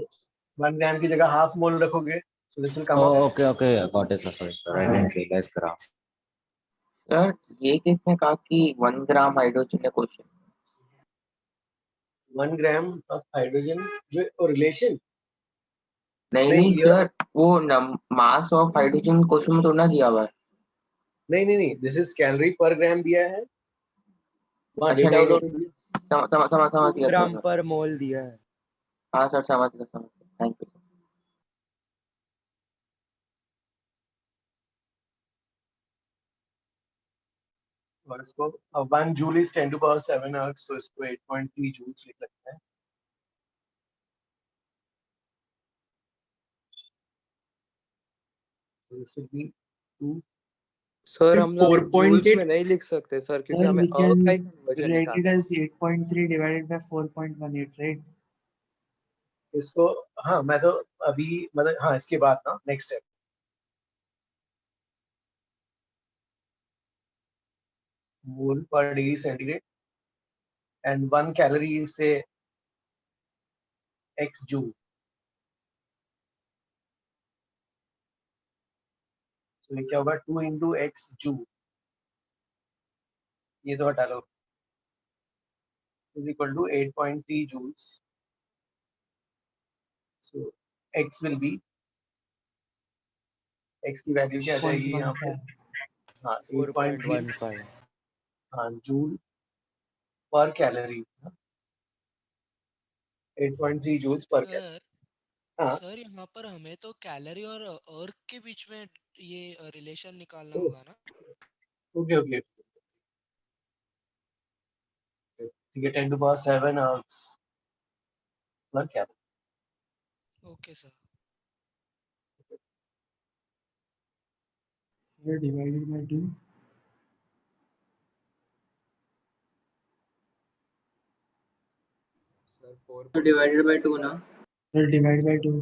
1 ग्राम की जगह हाफ मोल रखोगे so this will come Oh, up okay, I got it, sir. Sorry, sir. I didn't realize graph. Sir ये किसने कहा कि 1 ग्राम हाइड्रोजन है क्वेश्चन 1 ग्राम ऑफ हाइड्रोजन जो रिलेशन नहीं नहीं नहीं ये सर वो मास ऑफ हाइड्रोजन क्वेश्चन में तो ना दिया हुआ है नहीं दिस इज कैलोरी पर ग्राम दिया है वहाँ अच्छा डेटा नहीं आउट नहीं समझ गया ग्राम सर पर मोल दिया है हाँ सर समझ गया थैंक यू और इसको 1 joule is 10 to the power 7 earth so इसको 8.3 जूल्स लिख सकते हैं so this will be 2 sir हम लोग जूल्स 4.8 में नहीं लिख सकते सर क्योंकि sir हमें we can का ही कन्वर्जन write it निकालना as 8.3 divided by 4.18 right इसको हाँ मैं तो अभी मतलब हाँ इसके बाद ना नेक्स्ट स्टेप मोल पर डिग्री सेंटीग्रेड एंड 1 कैलोरी से x जूल तो ये क्या होगा 2 into x जूल ये तो हटा लो is equal to 8.3 joules so x will be x की वैल्यू क्या आ जाएगी यहाँ पे 0.15 हाँ 8.3 4.15 हाँ joule per calorie 8.3 joules per calorie sir हाँ सर यहाँ पर हमें तो कैलोरी और अर्क के बीच में ये रिलेशन निकालना होगा ना ओके ओके ठीक है 10 to the power 7 अर्थ पर calorie okay sir sir divided by 2 sir 4 तो डिवाइडेड बाय 2 ना sir divided by 2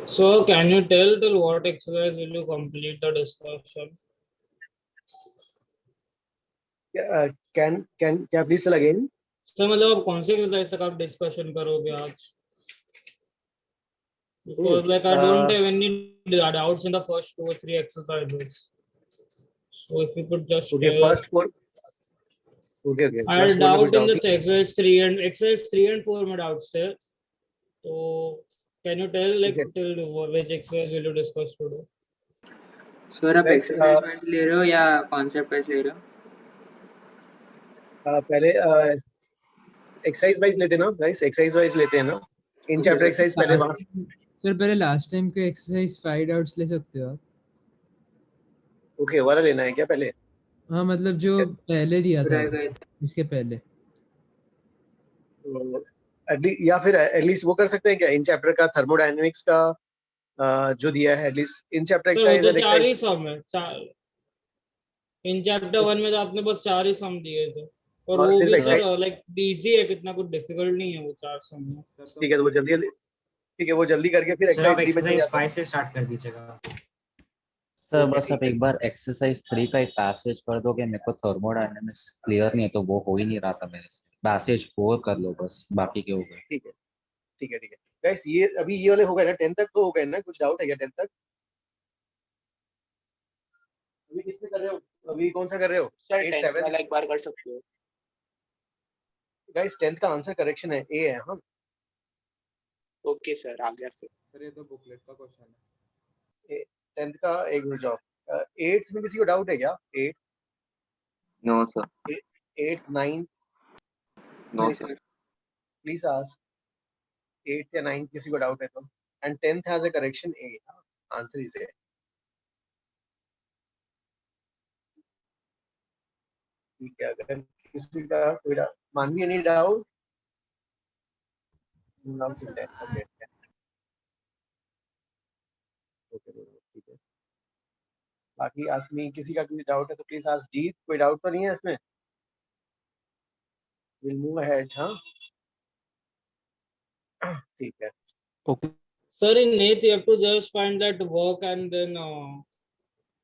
So can you tell till what exercise will you complete the discussion? क्या प्लीज चल अगेन? तो मतलब आप कौन से एक्सरसाइज तक आप डिस्कशन करोगे आज? Because like I don't have any doubts in the first 2 or 3 exercises. So if you could just okay, tell. first 4. Okay. I had doubt in the exercise 3 and exercise 3 and 4 में doubts थे. So can you tell like till which exercise will you discuss today? Sir आप exercise wise ले रहे हो या concept wise ले रहे हो? पहले एक्सरसाइज वाइज लेते हैं ना गाइस, एक्सरसाइज वाइज लेते हैं ना, इन चैप्टर एक्सरसाइज पहले वहां सर पहले लास्ट टाइम के एक्सरसाइज 5 डाउट्स ले सकते हो आप? ओके, वाला लेना है क्या पहले? हाँ मतलब जो पहले दिया था इसके पहले, या फिर एटलीस्ट वो कर सकते हैं क्या, इन चैप्टर का थर्मोडायनेमिक्स का जो दिया है एटलीस्ट इन चैप्टर एक्सरसाइज तो 4 ही सम है, 4 इन चैप्टर 1 में तो आपने बस 4 ही सम दिए थे और वो भी सर लाइक इजी है, कितना कुछ डिफिकल्ट नहीं है वो 4 सम में। ठीक है तो वो जल्दी, ठीक है वो जल्दी करके फिर एक्सरसाइज 5 से स्टार्ट कर दीजिएगा सर। बस आप एक बार एक्सरसाइज 3 का एक पैसेज कर दोगे, मेरे को थर्मोडायनेमिक्स क्लियर नहीं है तो वो हो ही नहीं रहा था मेरे से। पैसेज 4 कर लो बस, बाकी के हो गए। ठीक है गाइस, ये अभी ये वाले हो गए ना, 10 तक तो हो गए ना, कुछ डाउट है क्या 10 तक? अभी किस पे कर रहे हो, अभी कौन सा कर रहे हो? सर 10 वाला एक बार कर सकते हो गाइस? 10th का आंसर करेक्शन है ए है। हां ओके सर, आ गया सर ये तो बुकलेट का क्वेश्चन है। 10th का एक मिनट जाओ। 8th में किसी को डाउट है क्या? 8 no sir. 8 9 no sir. Please ask 8th या 9th किसी को डाउट है तो, and 10th has a correction A, answer is A. ठीक है, अगर किसी का कोई मानवी एनी डाउट? ओके ठीक है। बाकी आसमी किसी का कोई डाउट है तो प्लीज आस्क जीत। कोई डाउट तो नहीं है इसमें? Will move ahead. हाँ ठीक है okay sir in net you have to just find that work and then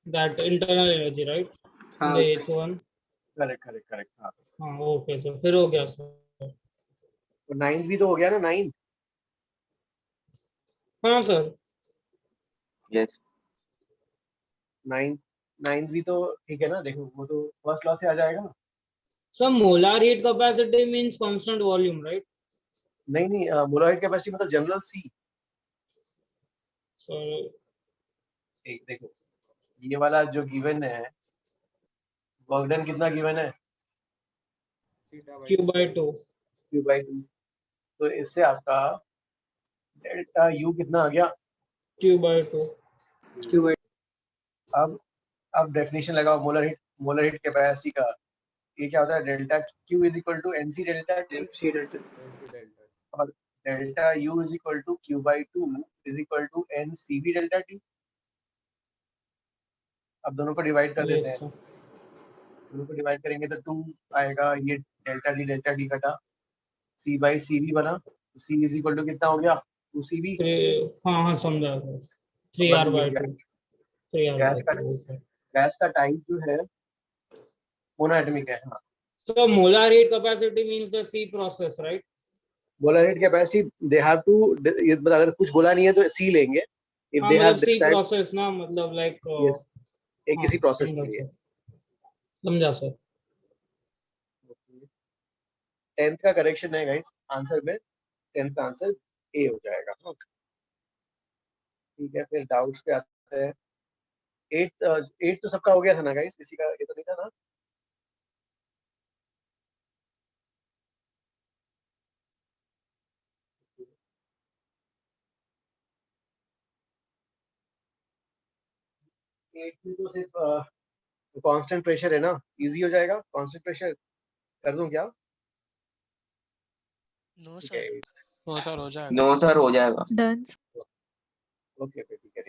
that internal energy, right? The 8th one. Correct. हाँ ओके सर, फिर हो गया सर। तो 9th भी तो हो गया ना? 9th हाँ सर यस 9th भी तो ठीक है ना? देखो वो तो फर्स्ट लॉ से आ जाएगा ना। Sir molar heat capacity means constant volume, right? नहीं मोलर हीट कैपेसिटी मतलब जनरल सी। सर एक देखो ये वाला जो गिवन है, वर्क डन कितना गिवन है? Q/2। तो इससे आपका डेल्टा यू कितना आ गया? Q/2। अब डेफिनेशन लगाओ मोलर हीट कैपेसिटी का। ये क्या होता है? Delta Q is equal to NC delta T और delta U is equal to Q/2 is equal to NCV delta T. अब दोनों को डिवाइड कर देते हैं। दोनों को डिवाइड करेंगे तो 2 आएगा, ये डेल्टा डी कटा, सी बाई सी वी बना। सी इज इक्वल टू कितना हो गया? 2CV। हाँ समझा सर, 3R/2। गैस का टाइप जो है मोनोएटॉमिक है। हाँ so molar heat capacity means the C process, right? Molar heat capacity they have to, अगर कुछ बोला नहीं है तो सी लेंगे। If they have C process ना, मतलब लाइक एक किसी प्रोसेस के लिए। समझा सर। 10th का करेक्शन है गाइस आंसर में, 10th का आंसर ए हो जाएगा। ठीक है, फिर डाउट्स पे आते हैं। 8 तो सबका हो गया था ना गाइस? किसी का ये तो नहीं था ना? तो सिर्फ कांस्टेंट प्रेशर है ना, इजी हो जाएगा। कांस्टेंट प्रेशर कर दूं क्या? नो सर हो जाएगा। नो सर हो जाएगा। डन। ओके ठीक है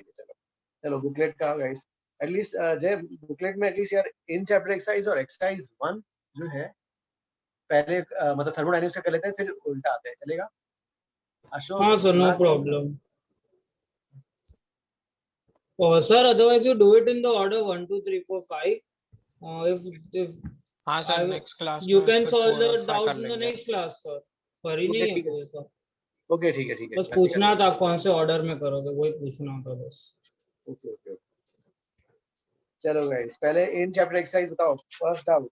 चलो बुकलेट का गाइस एटलीस्ट जय बुकलेट में एटलीस्ट यार इन चैप्टर एक्सरसाइज और एक्सरसाइज 1 जो है पहले मतलब थर्मोडायनेमिक्स से कर लेते हैं, फिर उल्टा आते हैं, चलेगा? अशोक? हाँ sir no problem. Sir, otherwise you do it in the order 1 2 3 4 5. If हाँ I sir will- next class you में can फिर solve 4 the और 5 doubts कर in the लेंगे। next class, sir. हरी ओके नहीं है ठीक है, कोई सर। ओके ठीक है ठीक है, बस ऐसे कर पूछना लेंगे। था कौन से ऑर्डर में करोगे, वही पूछना था बस। Okay okay okay. चलो गाइस, पहले इन चैप्टर एक्सरसाइज बताओ। First doubt,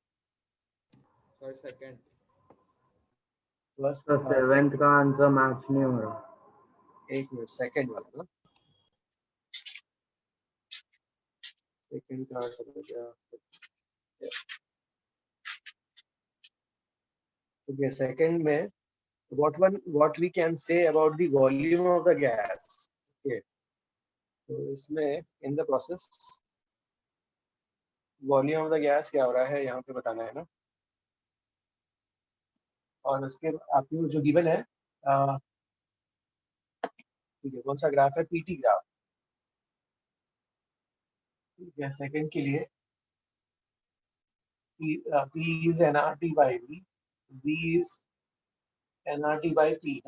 sir second first तो 7th का आंसर मैच नहीं हो रहा। एक मिनट, सेकंड वाला ना, सेकंड का आंसर हो गया। ओके, सेकंड में what we can say about the volume of the gas। Okay, तो इसमें in the process volume of the gas क्या हो रहा है यहाँ पे बताना है ना। और उसके आपको जो गिवन है, ठीक है, कौन सा ग्राफ है, पीटी ग्राफ। ठीक है, सेकंड के लिए P is nRT by V, V is nRT by P।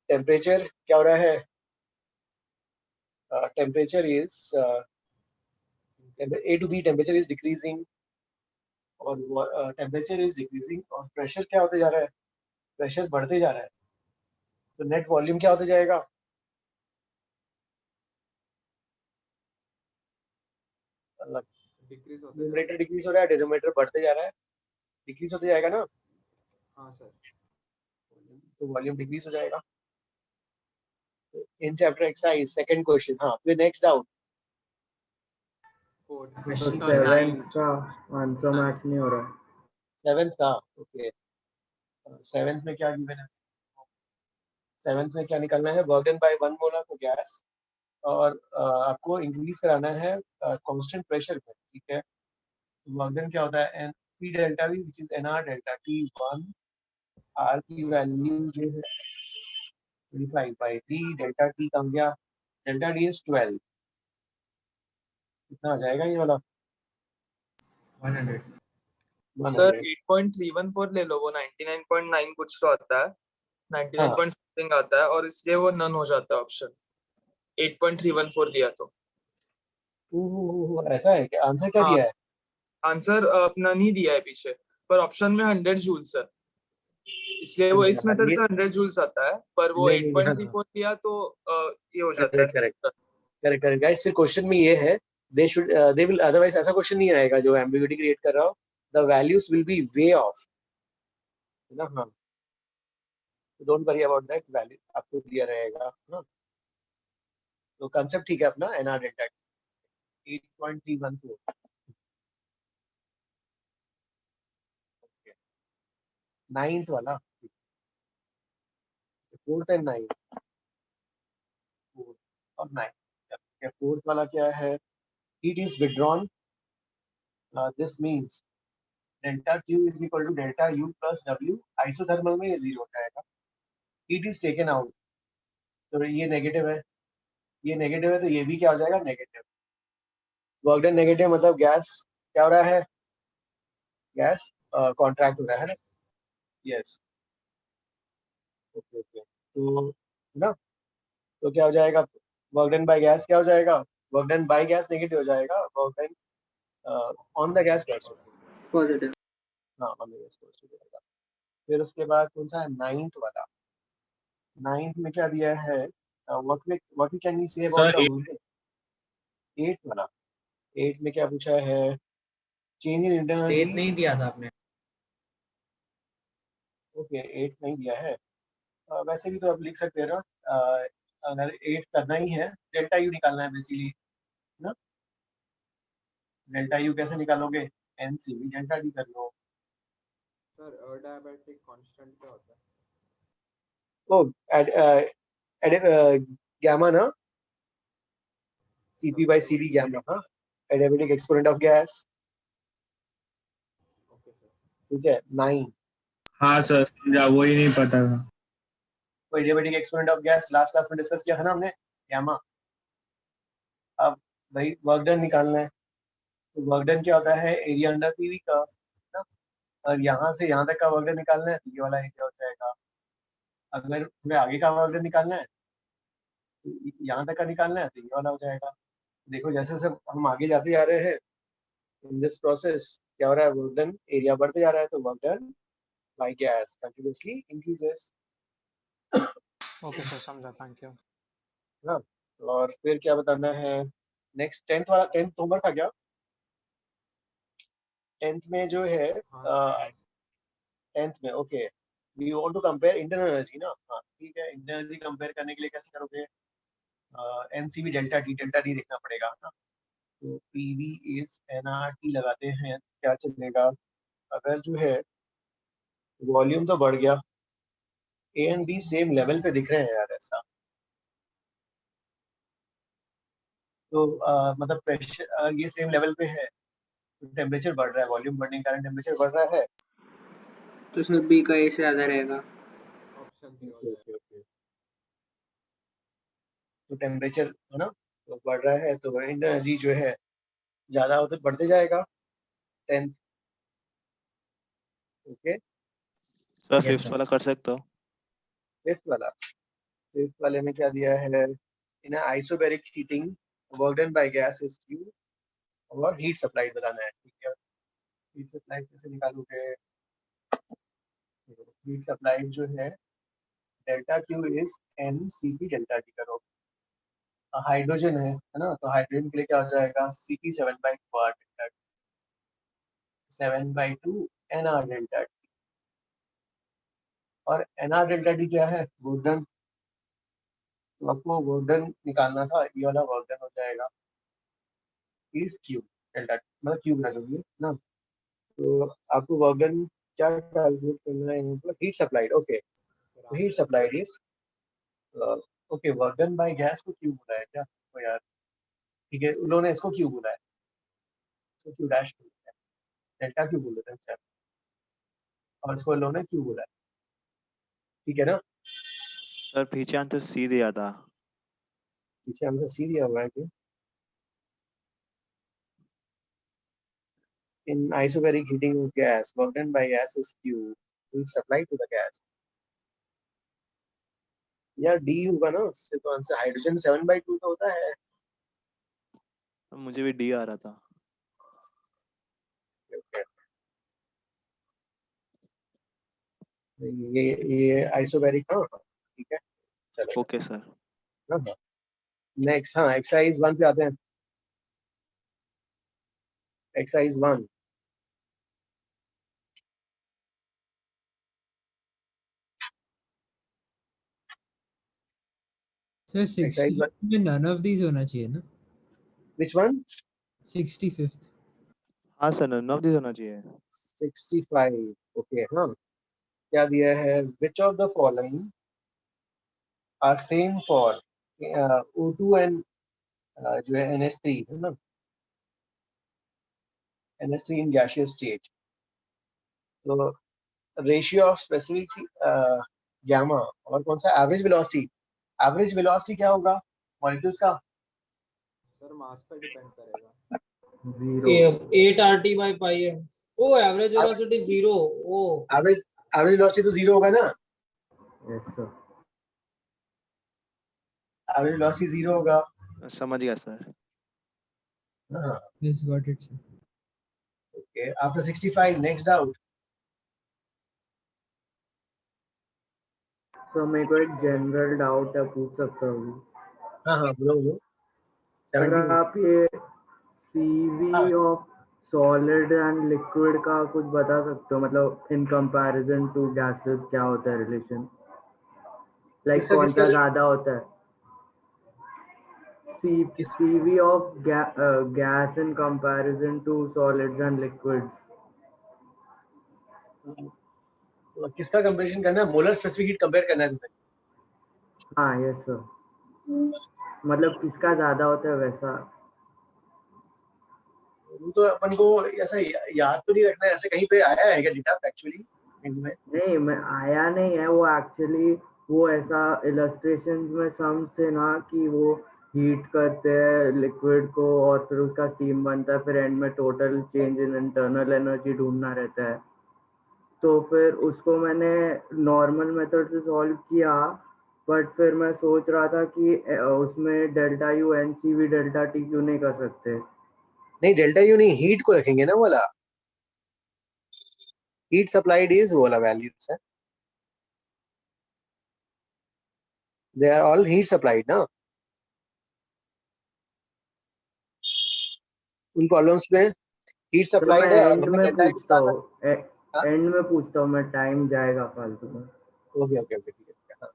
Temperature क्या हो रहा है, temperature is A to B, temperature is decreasing और टेम्परेचर इज डिक्रीजिंग और प्रेशर क्या होते जा रहा है, प्रेशर बढ़ते जा रहा है। तो नेट वॉल्यूम क्या होते जाएगा, डिक्रीज होता न्यूमरेटर डिक्रीज हो रहा है, डिनोमिनेटर बढ़ते जा रहा है, डिक्रीज होते जाएगा ना। हाँ सर। तो वॉल्यूम डिक्रीज हो जाएगा। In chapter exercise second question. हाँ, फिर नेक्स्ट डाउट, तो 7th का आंसर मैच नहीं हो रहा। 7th का। ओके, 7th में क्या गिवन है, 7th में क्या निकालना है, work done bye 1 mole of gas और आपको इंक्रीज कराना है कांस्टेंट प्रेशर पे। ठीक है, वर्क डन क्या होता है, N P delta V which is NR delta T 1, R की वैल्यू जो है 25/3, डेल्टा टी का हो गया, डेल्टा टी इज 12। कितना आ जाएगा ये वाला, 100 100। सर 8.314 ले लो, वो 99.9 कुछ तो आता है, 99 पॉइंट समथिंग आता है और इसलिए वो नन हो जाता है ऑप्शन 8.314 दिया तो। ऐसा है क्या, आंसर क्या दिया है, आंसर अपना नहीं दिया है पीछे, पर ऑप्शन में 100 जूल्स है, इसलिए वो इस मेथड से 100 जूल्स आता है, पर वो 8.34 दिया तो ये हो जाता है। करेक्ट करेक्ट गाइस, फिर क्वेश्चन में ये है, दे विल, अदरवाइज ऐसा क्वेश्चन नहीं आएगा जो एम्बिग्यूटी क्रिएट कर रहा हो, the values will be way of, है ना। हाँ, don't worry about that, value आपको दिया रहेगा ना। तो कांसेप्ट ठीक है अपना, एनआर डेल्टा 8.314। नाइन्थ वाला, फोर्थ एंड नाइन्थ, फोर्थ और नाइन्थ। फोर्थ वाला क्या है, heat is withdrawn, this means delta Q is equal to delta U plus W, isothermal में ये जीरो हो जाएगा। हीट इज टेकन आउट, तो ये नेगेटिव है, ये नेगेटिव है, तो ये भी क्या हो जाएगा, नेगेटिव। वर्क डन नेगेटिव, मतलब गैस क्या हो रहा है, गैस कॉन्ट्रैक्ट हो रहा है ना। यस, ओके ओके, तो है ना, तो क्या हो जाएगा, वर्क डन बाय गैस क्या हो जाएगा, work done by gas negative हो जाएगा, work done on the gas positive. हाँ, ऑन द गैस पॉजिटिव जाएगा। फिर उसके बाद कौन सा है, नाइन्थ वाला। नाइन्थ में क्या दिया है, what we can say about the 8 वाला। 8 में क्या पूछा है, चेंज इन इंटरनल 8 नहीं दिया था आपने। ओके, 8 नहीं दिया है, वैसे भी तो आप लिख सकते हैं ना, अगर 8 करना ही है, डेल्टा यू निकालना है बेसिकली ना। डेल्टा यू कैसे निकालोगे, N C V delta D कर लो। सर अडियाबैटिक कांस्टेंट क्या होता है, ओ गैमा ना, Cp by Cv गैमा, हाँ, एडियाबैटिक एक्सपोनेंट ऑफ गैस। ठीक है, 9। हाँ सर समझा, वही नहीं पता था। Adiabatic exponent of gas last class में डिस्कस किया था ना हमने, गैमा। अब भाई वर्क डन निकालना है, तो वर्क डन क्या होता है, एरिया अंडर पीवी का ना, और यहाँ से यहाँ तक का वर्क डन निकालना है, तो ये वाला एरिया हो जाएगा। अगर तुम्हें आगे का वर्क डन निकालना है, तो यहाँ तक का निकालना है, तो ये वाला हो जाएगा। देखो जैसे जैसे हम आगे जाते जा रहे हैं इन दिस प्रोसेस, क्या हो रहा है, वर्क डन एरिया बढ़ते जा रहा है, तो work done by gas continuously increases. Okay sir, समझा, थैंक यू। ना, और फिर क्या बताना है नेक्स्ट, 10th वाला, 10th होमवर्क था क्या? 10th में जो है 10th में, okay, we want to compare internal energy ना। हाँ ठीक है, इंटरनल एनर्जी कंपेयर करने के लिए कैसे करोगे? एनसीवी डेल्टा टी देखना पड़ेगा ना। तो पीवी इज एनआरटी लगाते हैं, क्या चलेगा? अगर जो है वॉल्यूम तो बढ़ गया, A and B same level पे दिख रहे हैं यार ऐसा, तो मतलब प्रेशर ये सेम लेवल पे है, टेम्परेचर बढ़ रहा है, वॉल्यूम बढ़ने के कारण टेम्परेचर बढ़ रहा है, तो सर बी का ए से ज्यादा रहेगा। तो टेम्परेचर है ना, तो बढ़ रहा है, तो एनर्जी जो है ज्यादा होते बढ़ते जाएगा 10th। ओके, सर फिफ्थ वाला कर सकते हो? फिफ्थ वाले में क्या दिया है? In isobaric heating work done by gas is Q, और हीट सप्लाई बताना है। ठीक है, हीट सप्लाई कैसे निकालोगे? हीट सप्लाई जो है delta Q is N C P delta T करो। हाइड्रोजन है ना, तो हाइड्रोजन के लिए क्या हो जाएगा? C P 7/2 R delta 7/2 N R delta T. और एन आर डेल्टा टी क्या है? Work done. तो आपको वर्क डन निकालना था, ये वाला वर्क डन हो जाएगा इज क्यू डेल्टा टी, मतलब क्यू बना दोगे ना। तो आपको वर्क डन क्या कैलकुलेट करना है? मतलब heat supplied. Okay, heat supplied is okay, work done by gas को क्यू बोला है क्या? तो यार ठीक है, उन्होंने इसको क्यू बोला है, तो क्यू डैश बोलते हैं, डेल्टा क्यू बोल देते हैं सर, और इसको उन्होंने क्यू बोला है। ठीक है ना? सर पीछे आंसर सी दिया था। पीछे आंसर सी दिया हुआ है कि in isobaric heating of gas, work done by gas is Q, heat supplied to the gas। यार डी होगा ना उससे, तो आंसर हाइड्रोजन 7/2 तो होता है। मुझे भी डी आ रहा था। Okay। ये आइसोबैरिक, हाँ ठीक है, चलो ओके सर। नेक्स्ट, हाँ एक्सरसाइज 1 पे आते हैं। एक्सरसाइज 1, सर 60 में नन ऑफ दीज होना चाहिए ना? Which one? 65th। हाँ सर, नन ऑफ दिस होना चाहिए। 65। ओके, हाँ क्या दिया है? Which of the following are same for O2 and जो है NH3 है ना, NH3 इन गैसियस स्टेट। तो रेशियो ऑफ स्पेसिफिक गामा, और कौन सा? Average velocity. एवरेज वेलोसिटी क्या होगा मॉलिक्यूल्स का? सर मास पर डिपेंड करेगा। 8 RT by pi है। ओ एवरेज वेलोसिटी 0। ओ एवरेज वेलोसिटी तो 0 होगा ना? Yes sir. एवरेज वेलोसिटी 0 होगा। समझ गया सर। हाँ yes got it sir. Okay, after 65 next doubt. तो मेरे को एक जनरल डाउट है, पूछ सकता हूँ? हाँ बोलो। सर आप ये CV of solid and liquid का कुछ बता सकते हो? मतलब इन कंपैरिजन टू गैसेस क्या होता है रिलेशन, लाइक कौन सा ज्यादा होता है? CV of gas in comparison to solids and liquids। किसका कंपैरिजन करना है? मोलर स्पेसिफिक हीट कंपेयर करना है तुम्हें? हाँ यस सर, मतलब किसका ज्यादा होता है वैसा। तो अपन को ऐसा याद तो नहीं रखना है, ऐसे कहीं पे आया है क्या डेटा फैक्चुअली? नहीं, मैं आया नहीं है वो, एक्चुअली वो ऐसा इलस्ट्रेशंस में सम थे ना कि वो हीट करते हैं लिक्विड को और फिर उसका स्टीम बनता है, फिर एंड में total change in internal energy ढूंढना रहता है। तो फिर उसको मैंने नॉर्मल मेथड से सॉल्व किया, बट फिर मैं सोच रहा था कि उसमें delta U NCV delta T क्यों नहीं कर सकते? नहीं डेल्टा यू नहीं, हीट को रखेंगे ना, वो वाला हीट सप्लाइड इज वो वाला वैल्यूज है, they are all heat supplied ना उन प्रॉब्लम्स में हीट चलो मैं सप्लाइड है और एंड हमें में डेल्टा यू पूछता बताना हूँ, है। एंड में पूछता हूँ मैं, टाइम जाएगा फालतू में। ओके ओके ओके ठीक है, हाँ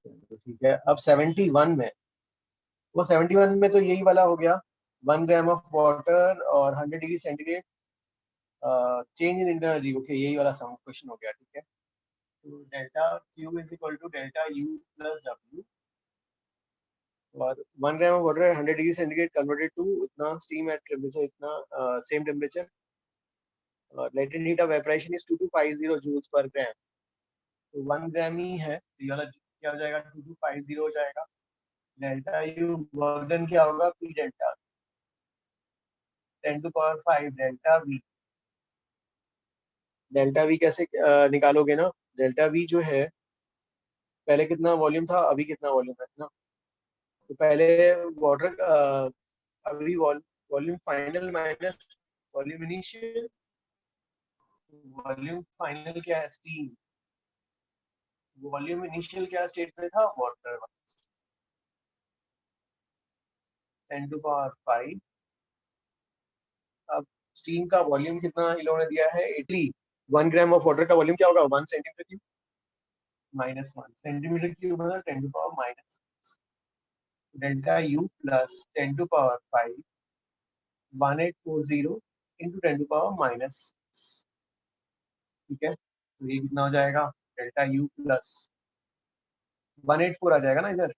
तो ठीक है। अब 71 में, वो 71 में तो यही वाला हो गया, 1 ग्राम ऑफ वाटर और 100 degree centigrade change in energy. Okay यही वाला सम क्वेश्चन हो गया, ठीक है। तो delta Q is equal to delta U plus W, और 1 gram of water 100 degree centigrade converted to इतना स्टीम एट टेम्परेचर इतना same temperature, latent heat of vaporisation is 2250 joules per gram. तो 1 ग्राम ही है, तो ये वाला क्या हो जाएगा, 2250 हो जाएगा। डेल्टा यू वर्क डन क्या होगा, P delta 10 to power 5 delta V. Delta V कैसे निकालोगे ना, डेल्टा वी जो है पहले कितना वॉल्यूम था अभी कितना वॉल्यूम है ना, तो पहले वाटर अभी volume final minus volume initial, volume final क्या है स्टीम, वॉल्यूम इनिशियल क्या स्टेट में था वाटर, 10 टू पावर 5। अब स्टीम का वॉल्यूम कितना इन्होंने दिया है 80, 1 ग्राम ऑफ वाटर का वॉल्यूम क्या होगा 1 centimetre cube, minus 1 centimetre cube मतलब 10 to power minus delta U plus 10 to power 5 1840 into 10 to power minus, ठीक है। तो ये कितना हो जाएगा, डेल्टा यू प्लस 184 आ जाएगा ना इधर।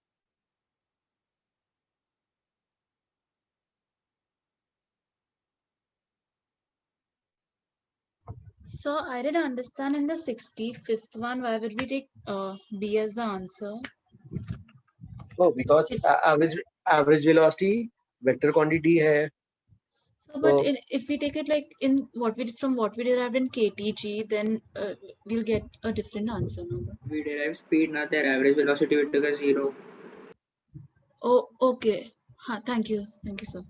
So I didn't understand in the 65th one, why would we take B as the answer? Oh, because average velocity vector quantity है। So, but if we take it like in what we derived in KTG, then we'll get a different answer. No? We derive speed, not their average velocity will take a 0. Oh, okay. Thank you, sir.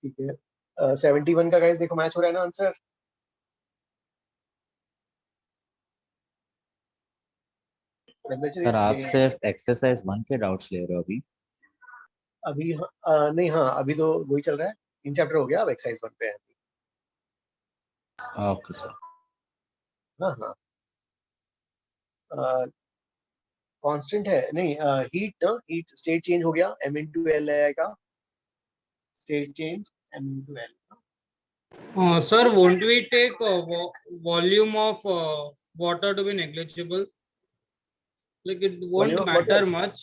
ठीक है, 71 का guys देखो match हो रहा है ना answer. Sir आप सिर्फ एक्सरसाइज 1 के डाउट्स ले रहे हो अभी नहीं, हाँ अभी तो वही चल रहा है, 3 चैप्टर हो गया, अब एक्सरसाइज 1 पे है। Okay sir. हाँ हाँ कांस्टेंट है नहीं, हीट ना, हीट स्टेट चेंज हो गया m into l आएगा, state change m into l। Sir, won't we take volume of water to be negligible? Like it won't Volume of matter water? much.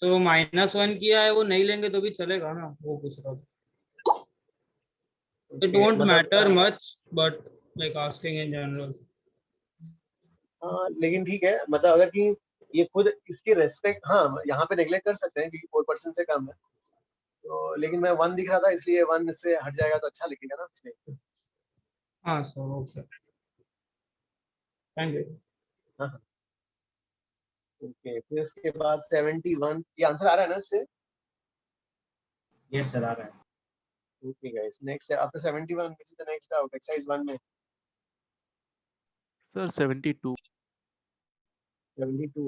So -1 किया है वो नहीं लेंगे तो भी चलेगा ना, वो पूछ रहा हूँ। It won't matter much, but like asking in general. हाँ लेकिन ठीक है, मतलब अगर कि ये खुद इसके रेस्पेक्ट, हाँ यहाँ पे नेग्लेक्ट कर सकते हैं क्योंकि 4% से कम है, तो लेकिन मैं 1 दिख रहा था इसलिए 1 से हट जाएगा तो अच्छा लिखेगा ना इसलिए। हाँ सर, ओके, थैंक यू। हाँ ओके, फिर इसके बाद 71, ये आंसर आ रहा है ना इससे? यस सर आ रहा है। Okay guys, next after 71 which is the next out exercise 1 में। सर 72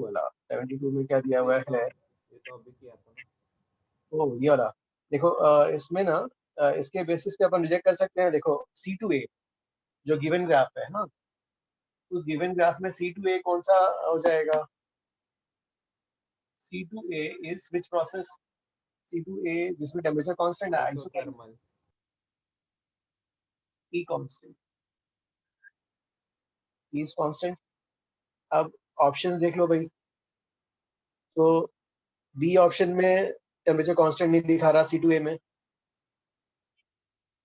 वाला, 72 में क्या दिया हुआ है? ये तो अभी किया था ना। ओ ये वाला देखो, इसमें ना इसके बेसिस पे अपन रिजेक्ट कर सकते हैं। देखो C2A जो गिवन ग्राफ है ना, उस गिवन ग्राफ में C2A कौन सा हो जाएगा? C2A is which process? C2A जिसमें टेम्परेचर कांस्टेंट है, isothermal E constant, E is constant. अब ऑप्शंस देख लो भाई, तो बी ऑप्शन में टेम्परेचर कांस्टेंट नहीं दिखा रहा C2A में,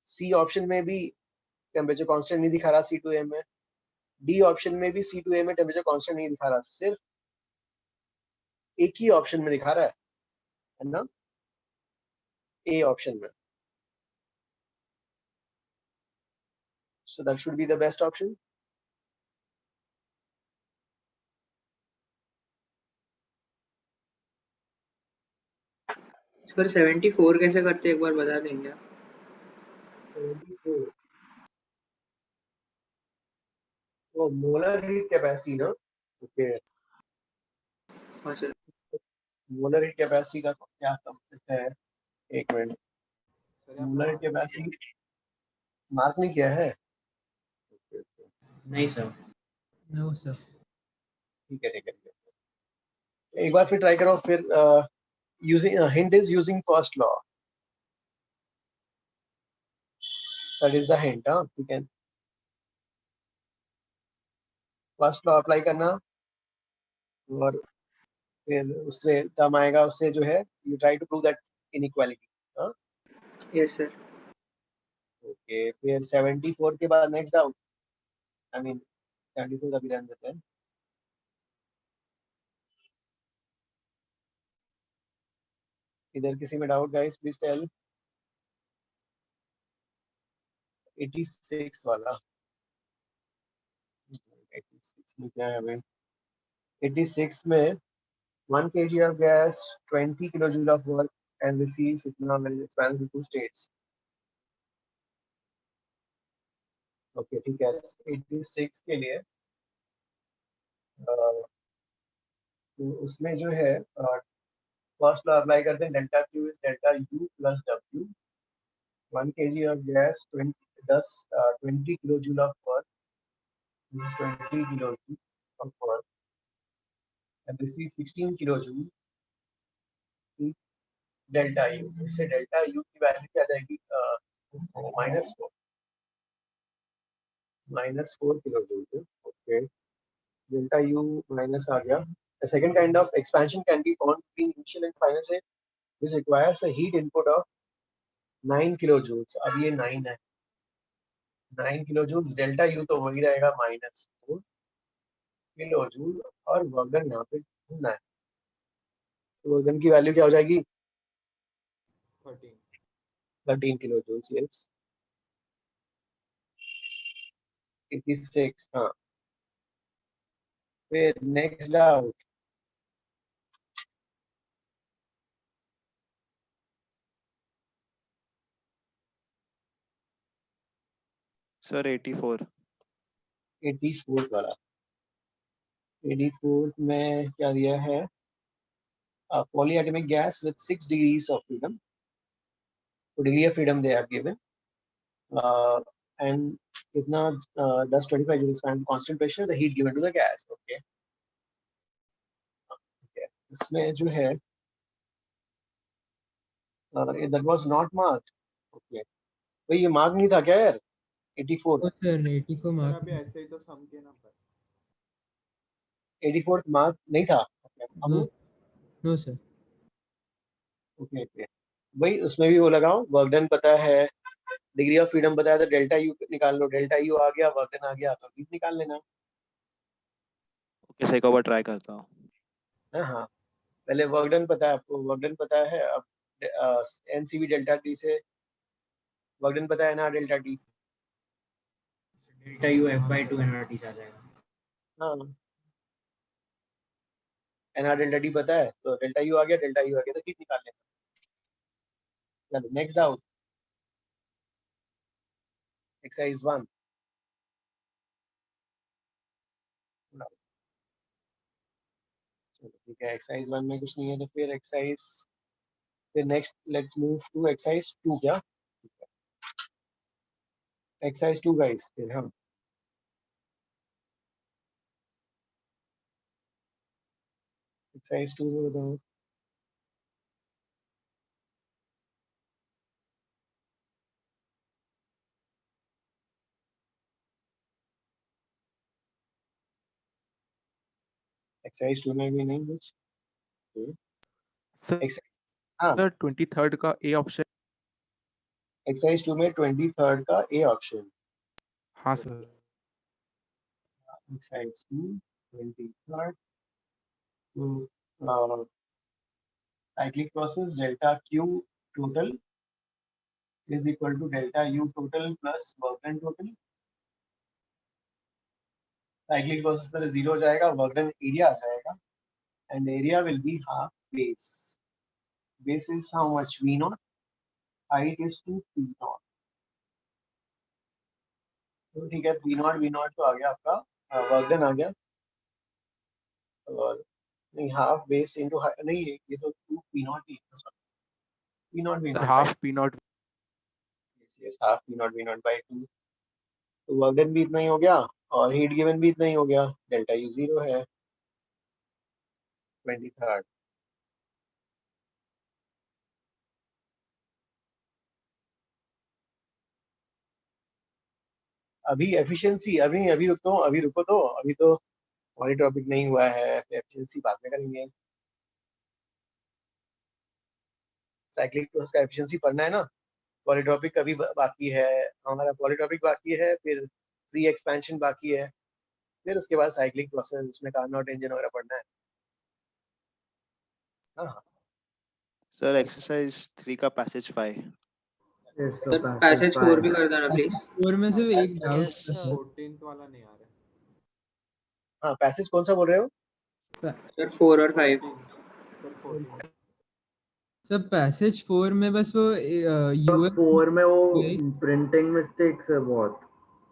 सी ऑप्शन में भी टेम्परेचर कांस्टेंट नहीं दिखा रहा C2A में, डी ऑप्शन में भी C2A में टेम्परेचर कांस्टेंट नहीं दिखा रहा, सिर्फ एक ही ऑप्शन में दिखा रहा है ना, ए ऑप्शन में। So that should be the best option. Sir 74 कैसे करते हैं एक बार बता देंगे आप? 74 वो मोलर हीट कैपेसिटी ना। ओके, हाँ सर। मोलर हीट कैपेसिटी का क्या कंसेप्ट है? एक minute, molar heat capacity mark नहीं किया है? नहीं सर। No sir. ठीक है ठीक है ठीक है, एक बार फिर ट्राई करो। फिर using hint is using first law, that is the hint. हाँ ठीक है, फर्स्ट लॉ अप्लाई करना और फिर उससे टर्म आएगा, उससे जो है you try to prove that inequality. हाँ यस सर। ओके, फिर 74 के बाद नेक्स्ट डाउट, आई मीन 74 अभी रहने देते हैं। इधर किसी में डाउट गाइस प्लीज टेल। 86 वाला, 86 में क्या है भाई? 86 में 1 kg of gas, 20 kilojoule of work and receives इतना when it expands into states. Okay ठीक है, 86 के लिए तो उसमें जो है फर्स्ट लॉ अप्लाई करते हैं, delta Q is delta U plus W. 1 kg of gas, 20 kilojoule of work, this is 20 kilojoule of work and receives 16 kilojoule delta U. इससे डेल्टा यू की वैल्यू क्या आ जाएगी? -4 kilojoule. Okay, delta U minus आ गया। The second kind of expansion can be found between initial and final state. This requires a heat input of 9 kilojoules. अब ये 9 है, 9 kilojoules, डेल्टा यू तो वही रहेगा -4 किलोजूल और वर्क डन यहाँ पे ढूंढना है। तो वर्क डन की वैल्यू क्या हो जाएगी? 13 kilojoules। यस 86। हाँ फिर नेक्स्ट डाउट, सर 84। 84 वाला। 84 में क्या दिया है? Polyatomic gas with 6 degrees of freedom. So degree of freedom they have given. And कितना does 25 joules and constant pressure, the heat given to the gas. Okay. Okay. इसमें जो है that was not marked. Okay. भाई ये mark नहीं था क्या यार? 84 ओ सर 84 मार्क अभी ऐसे ही तो सम के नंबर 84 मार्क नहीं था। No no sir. Okay okay भाई, उसमें भी वो लगाओ, वर्क डन पता है, डिग्री ऑफ फ्रीडम बताया, तो डेल्टा यू निकाल लो। डेल्टा यू आ गया, वर्क डन आ गया, तो हीट निकाल लेना। ओके सर एक और बार ट्राई करता हूँ। हाँ पहले वर्क डन पता है आपको, वर्क डन पता है। अब एनसीवी डेल्टा टी से वर्क डन पता है ना, delta T. Delta U f/2 nRT से आ जाएगा। हाँ एनआर डेल्टा टी पता है, तो डेल्टा यू आ गया, डेल्टा यू आ गया, तो हीट निकाल लेना। चलो नेक्स्ट आउट, एक्सरसाइज 1। चलो ठीक है, एक्सरसाइज 1 में कुछ नहीं है, तो फिर एक्सरसाइज, फिर next let's move to exercise 2। क्या एक्सरसाइज 2 गाइस? फिर हम एक्सरसाइज 2 में बताओ। एक्सरसाइज 2 में भी नहीं कुछ। सर 23rd का ए ऑप्शन। एक्सरसाइज 2 में 23rd का ए ऑप्शन। हाँ sir. Exercise 2 23rd, cyclic process delta Q total is equal to delta U total plus work done total. cyclic process पर 0 हो जाएगा, work done area आ जाएगा, and area will be half base. base is how much? V naught. Height is 2 P naught. तो ठीक है, V naught तो आ गया आपका, वर्क डन आ गया, और नहीं हाफ बेस इनटू नहीं ये तो 2 P naught he P naught V naught half P not yes half P naught V naught by 2, तो वर्क डन भी इतना ही हो गया और हीट गिवन भी इतना ही हो गया, डेल्टा U 0 है 23rd। अभी एफिशिएंसी अभी रुको तो अभी तो पॉलीट्रॉपिक नहीं हुआ है, एफिशिएंसी बाद में करेंगे। साइक्लिक प्रोसेस का एफिशिएंसी पढ़ना है ना, पॉलीट्रॉपिक का भी बाकी है हमारा, पॉलीट्रॉपिक बाकी है, फिर फ्री एक्सपेंशन बाकी है, फिर उसके बाद साइक्लिक प्रोसेस, उसमें कार्नोट इंजन वगैरह पढ़ना है। हाँ सर एक्सरसाइज 3 का पैसेज 5। सर पैसेज 4 भी कर देना प्लीज। 4 में से एक डाउट Yes, था सर। 14th वाला नहीं आ रहा हाँ पैसेज कौन सा बोल रहे हो? सर 4 और 5। सर पैसेज 4 में बस वो यूएफ 4 में वो प्रिंटिंग मिस्टेक्स है बहुत।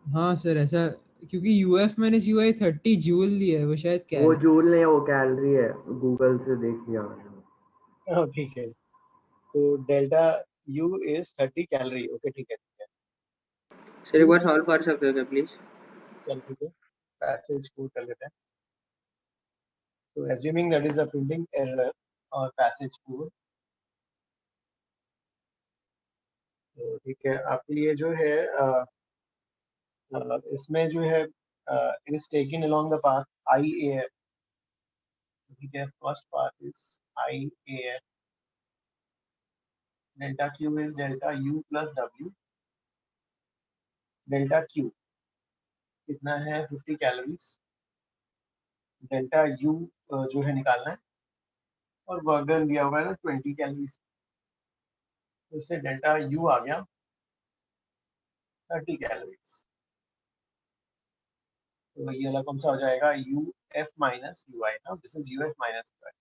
हाँ सर ऐसा, क्योंकि यूएफ माइनस यूआई 30 जूल लिया है, वो शायद वो कैल जूल नहीं है, वो कैलोरी है, गूगल से देख लिया मैंने। ठीक है, तो delta U is 30 calorie. Okay ठीक है सर एक बार सॉल्व कर सकते हो क्या प्लीज? चल ठीक है, पैसेज 4 कर लेते हैं। तो assuming that is a printing error और पैसेज 4, तो ठीक है आपके लिए जो है इसमें जो है it is taken along the path IAF। ठीक है, first path is IAF, delta Q is delta U plus W, delta Q कितना है 50 कैलोरीज, डेल्टा U जो है निकालना है, और वर्क डन दिया हुआ है ना 20 कैलोरीज, तो इससे डेल्टा U आ गया 30 कैलोरीज। तो ये वाला कौन सा हो जाएगा? UF minus UI ना, this is UF minus UI,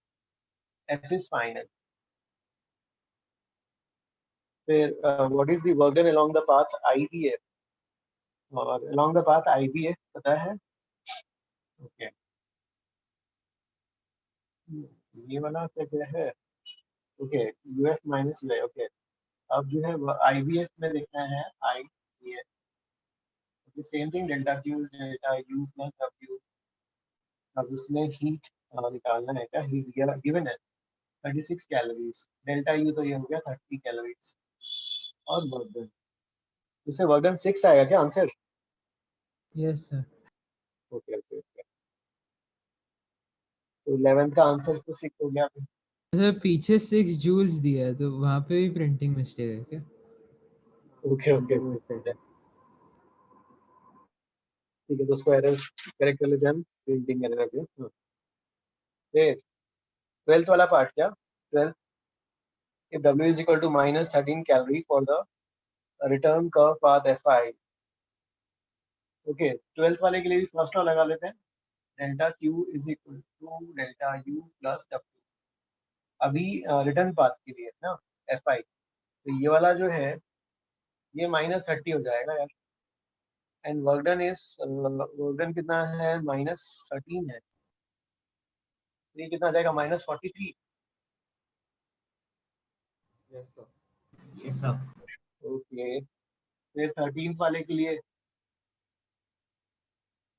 F is final। फिर what is the work done along the path IBF, और अलोंग द पाथ IBF पता है? ओके ये वाला क्या क्या है? Okay UF minus UI। Okay अब जो है IBF में देखना है IBF, okay same thing, delta Q delta U plus W। अब उसमें हीट निकालना है, क्या हीट गिवन है 36 कैलोरीज, डेल्टा U तो ये हो गया 30 कैलोरीज, और वर्क डन, उससे वर्क डन 6 आएगा क्या answer? Yes sir. Okay okay okay, तो 11th का आंसर तो 6 हो गया। सर पीछे 6 जूल्स दिया है, तो वहाँ पे भी प्रिंटिंग मिस्टेक है क्या? ओके ओके ठीक है, तो उसको एरर करेक्ट कर लेते हैं हम, प्रिंटिंग एरर पे। फिर 12th वाला पार्ट क्या? 12th, if W is equal to minus 13 calorie for the return curve path Fi। Okay 12th वाले के लिए भी फर्स्ट लॉ लगा लेते हैं, delta Q is equal to delta U plus W, अभी रिटर्न पाथ के लिए ना Fi, तो ये वाला जो है ये माइनस 30 हो जाएगा यार, एंड वर्क डन कितना है? माइनस 13 है, ये कितना आ जाएगा? Minus 43। Yes sir. Yes sir. Okay फिर 13th वाले के लिए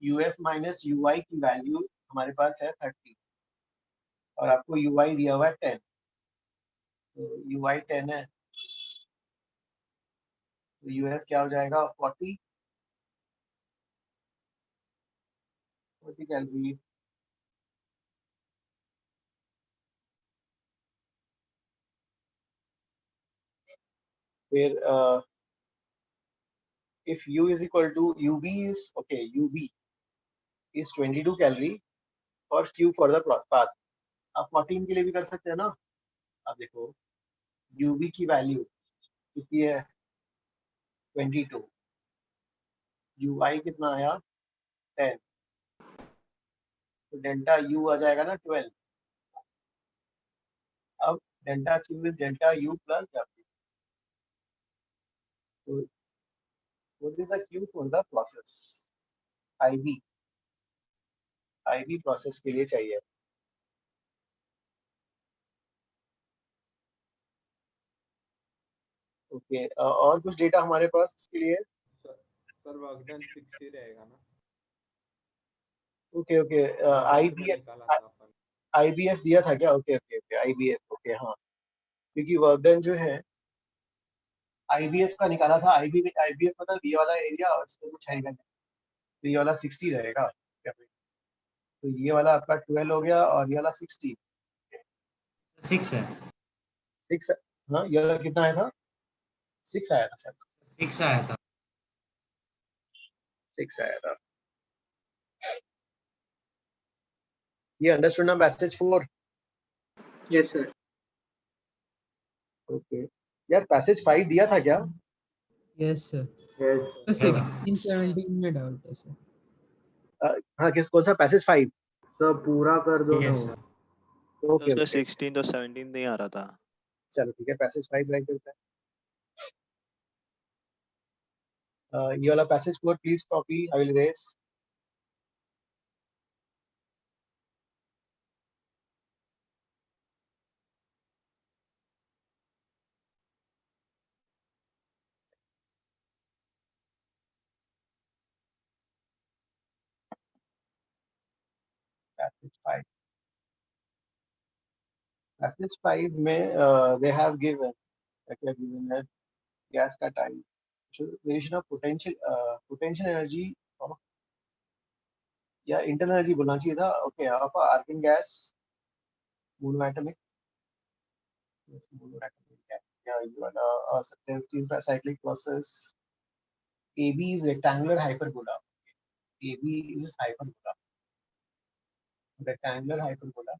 UF माइनस UI की वैल्यू हमारे पास है 30, और आपको UI दिया हुआ है 10, तो UI 10 है, तो UF क्या हो जाएगा? 40 कैलोरी। फिर if U is equal to UB is okay, UB is 22 calorie और Q for the path, आप 14 के लिए भी कर सकते हैं ना। अब देखो UB की वैल्यू कितनी है? 22, UI कितना आया? 10, तो डेल्टा U आ जाएगा ना 12। अब Delta Q is delta U plus W. So what is the Q for the process? IB. IB process के लिए चाहिए. ओके और कुछ डेटा हमारे पास इसके लिए. सर वर्क डन 60 रहेगा ना. ओके ओके IBF दिया था क्या? Okay okay okay IBF okay हाँ, क्योंकि वर्क डन जो है IBF का निकाला था. IBF मतलब ये वाला एरिया और इसमें कुछ है नहीं, तो ये वाला 60 रहेगा. तो ये वाला आपका 12 हो गया और ये वाला 60. 6 है. 6 हाँ, ये वाला कितना आया था? 6 आया था शायद. 6 आया था. 6 आया था. ये अंडरस्टूड ना पैसेज 4? Yes sir. ओके यार पैसेज 5 दिया था क्या? Yes sir. यस 16 17 में डाउट है सर. हाँ किस कौन सा पैसेज 5? सर पूरा कर दो ना. ओके उसका 16 तो 17 नहीं आ रहा था. चलो ठीक है, पैसेज 5 राइट करते हैं. ये वाला passage 4 please copy. I will erase. Passage 5 में they have given क्या given है गैस का time, variation of potential energy या इंटरनल एनर्जी बोलना चाहिए था. Okay of argon gas monoatomic या ये वाला substance cyclic process. AB is rectangular hyperbola. AB is hyperbola. Rectangular hyperbola.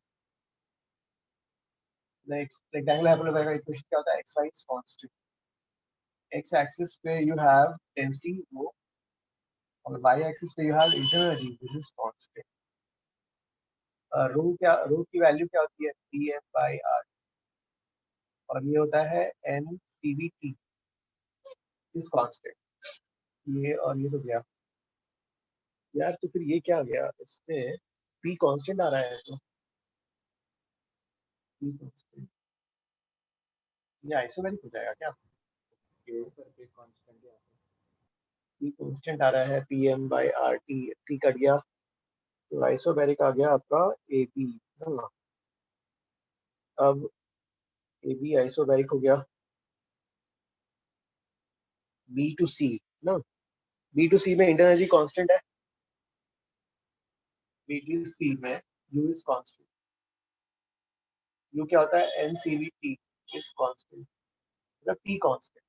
The rectangular hyperbola का इक्वेशन क्या होता है? X y is constant. X axis पे you have density वो, और y axis पे you have internal energy. This is constant. रो की value क्या होती है? Pm/r. और ये होता है NCVT is constant. ये और ये तो गया यार. तो फिर ये क्या गया इसमें? P कांस्टेंट आ रहा है तो P कांस्टेंट ये आइसोमेरिक हो जाएगा क्या? P कांस्टेंट आ रहा है Pm/RT. T कट गया तो आइसोमेरिक आ गया आपका AB ना. अब AB आइसोमेरिक हो गया B to C ना. B to C में इंटरनल एनर्जी कांस्टेंट है. B to C में U is constant. U क्या होता है? NCVT is constant. मतलब T कांस्टेंट.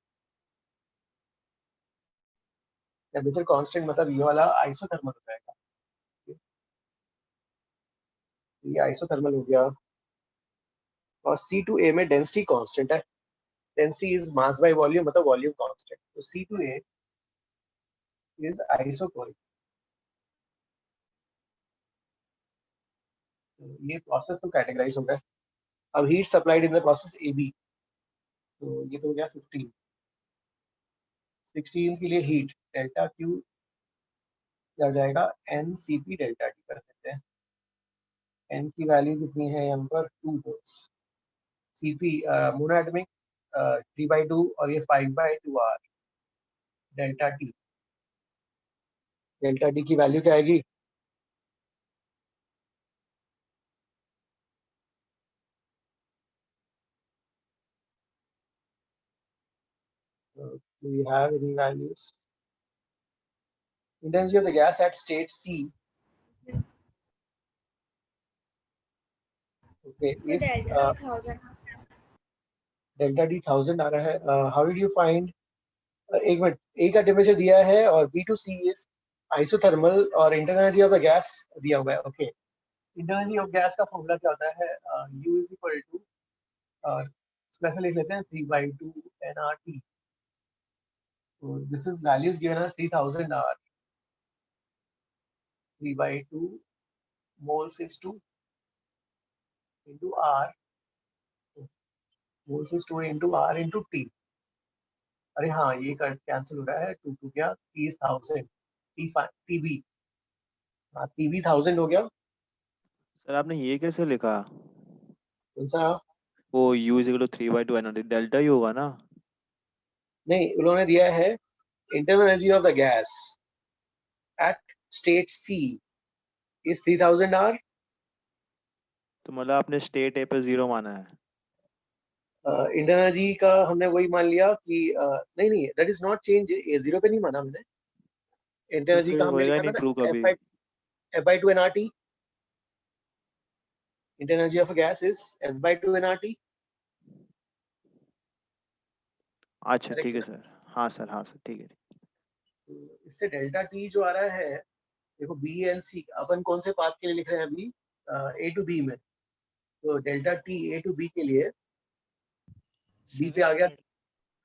टेम्परेचर कांस्टेंट मतलब ये वाला आइसोथर्मल हो जाएगा. ये आइसोथर्मल हो गया. और C to A में डेंसिटी कांस्टेंट है. Density is mass by volume मतलब वॉल्यूम कांस्टेंट. तो C to A is isochoric. ये प्रोसेस तो कैटेगराइज हो गया. अब heat supplied in the process AB. तो ये तो हो गया 15. 16 के लिए हीट डेल्टा Q क्या जाएगा? NCP डेल्टा T कर देते हैं. N की वैल्यू कितनी है यहाँ पर? 2 volts. CP मोनोएटॉमिक 3/2 और ये 5/2 R delta T. Delta T की वैल्यू क्या आएगी? Do we have any values? Intensity of the gas at state C. Okay, is delta T 1000 आ रहा है. How did you find? एक मिनट, A का टेम्परेचर दिया है और B to C is isothermal और internal energy of the gas दिया हुआ है. Okay, internal energy of gas का फॉर्मूला क्या होता है? U is equal to और वैसे लिख लेते हैं 3/2 nRT. So this is values given as 3000 R. 3/2 moles is 2 into R. Moles is 2 into R into T. अरे हाँ ये कैंसिल हो रहा है, 2 2 क्या, T is 1000, TB, हाँ TB 1000 हो गया। सर आपने ये कैसे लिखा? कौन सा? वो U is equal to 3/2 energy delta U होगा ना? नहीं, उन्होंने दिया है internal energy of the gas at state C is 3000 R. तो मतलब आपने स्टेट ए पे 0 माना है? इंटरनल एनर्जी का हमने वही मान लिया कि नहीं नहीं, दैट इज नॉट चेंज, ए 0 पे नहीं माना हमने। इंटरनल तो एनर्जी फिर का हमने होएगा लिखा नहीं था ट्रू कभी। F/2 nRT। Internal energy of a gas is F/2 nRT। अच्छा ठीक है सर, हाँ सर, हाँ सर ठीक है। इससे डेल्टा टी जो आ रहा है, देखो बी एंड सी अपन कौन से पाथ के लिए लिख रहे हैं अभी, ए टू बी में, तो delta T A to B के लिए बी पे आ गया,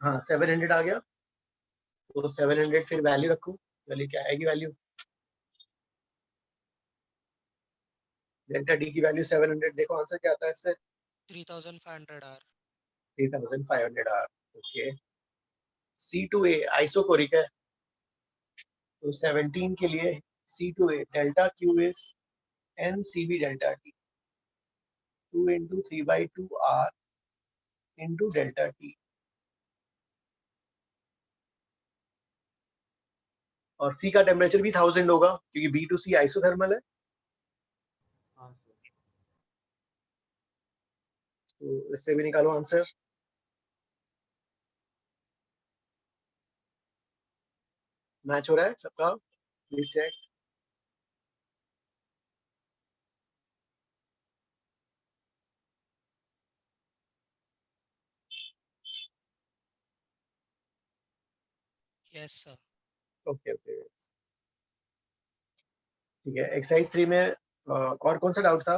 हाँ 700 आ गया, तो 700 फिर वैल्यू रखो, वैल्यू क्या आएगी, वैल्यू डेल्टा डी की वैल्यू 700, देखो आंसर क्या आता है इससे, 3500 R. 3500 R। Okay, C2A isochoric है, तो 17 के लिए C2A delta Q is NCB delta T, 2 into 3/2 R into delta T। और C का टेम्परेचर भी 1000 होगा क्योंकि B2C आइसोथर्मल है, तो इससे भी निकालो आंसर। मैच हो रहा है सबका, please check. Yes sir. Okay okay ठीक है। एक्सरसाइज 3 में और कौन सा डाउट था?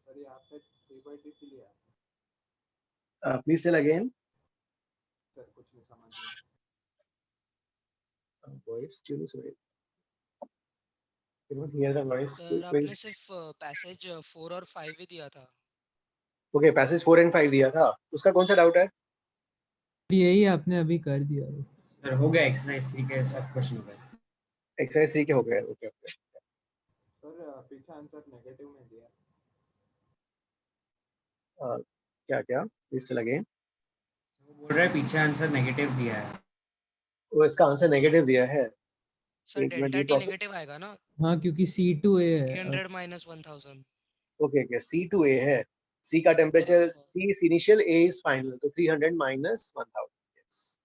सर यहाँ पे 3/2 लिया प्लीज टेल अगेन। सर, कुछ नहीं समझ में। Voice tune sorry, can not here the voice. Sir आपने सिर्फ पैसेज 4 और 5 ही दिया था। ओके, पैसेज 4 and 5 दिया था, उसका कौन सा डाउट है? यही आपने अभी कर दिया वो। सर हो गया एक्सरसाइज 3 के सब क्वेश्चन हो गए। एक्सरसाइज 3 के हो गए, ओके ओके। सर पीछे आंसर नेगेटिव में दिया। क्या क्या, प्लीज टेल अगेन। वो बोल रहे हैं पीछे आंसर नेगेटिव दिया है। वो इसका आंसर नेगेटिव दिया है। सर डेल्टा टी नेगेटिव आएगा ना? हाँ क्योंकि C2A है। 300 minus 1000। ओके ओके, C2A है, C का temperature, C is initial, A is final, तो 300 minus 1000। यस,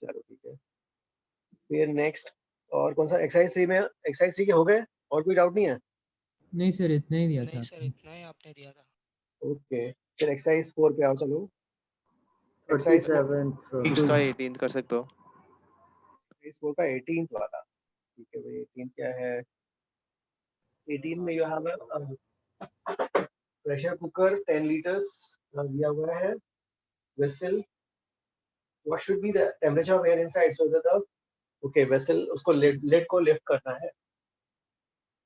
चलो ठीक है। फिर नेक्स्ट और कौन सा? एक्सरसाइज 3 में, एक्सरसाइज 3 के हो गए, और कोई डाउट नहीं है? नहीं सर इतना ही दिया था। नहीं सर इतना ही आपने दिया था। ओके, फिर एक्सरसाइज 4 पे आओ, चलो। एक्सरसाइज 37 उसका 18 कर सकते हो? एक्सरसाइज 4 का 18th वाला, ठीक है भाई। 18 क्या है? 18 में you have pressure cooker 10 liters दिया हुआ है, vessel, what should be the temperature of air inside so that the, okay vessel, उसको लिड को लिफ्ट करना है।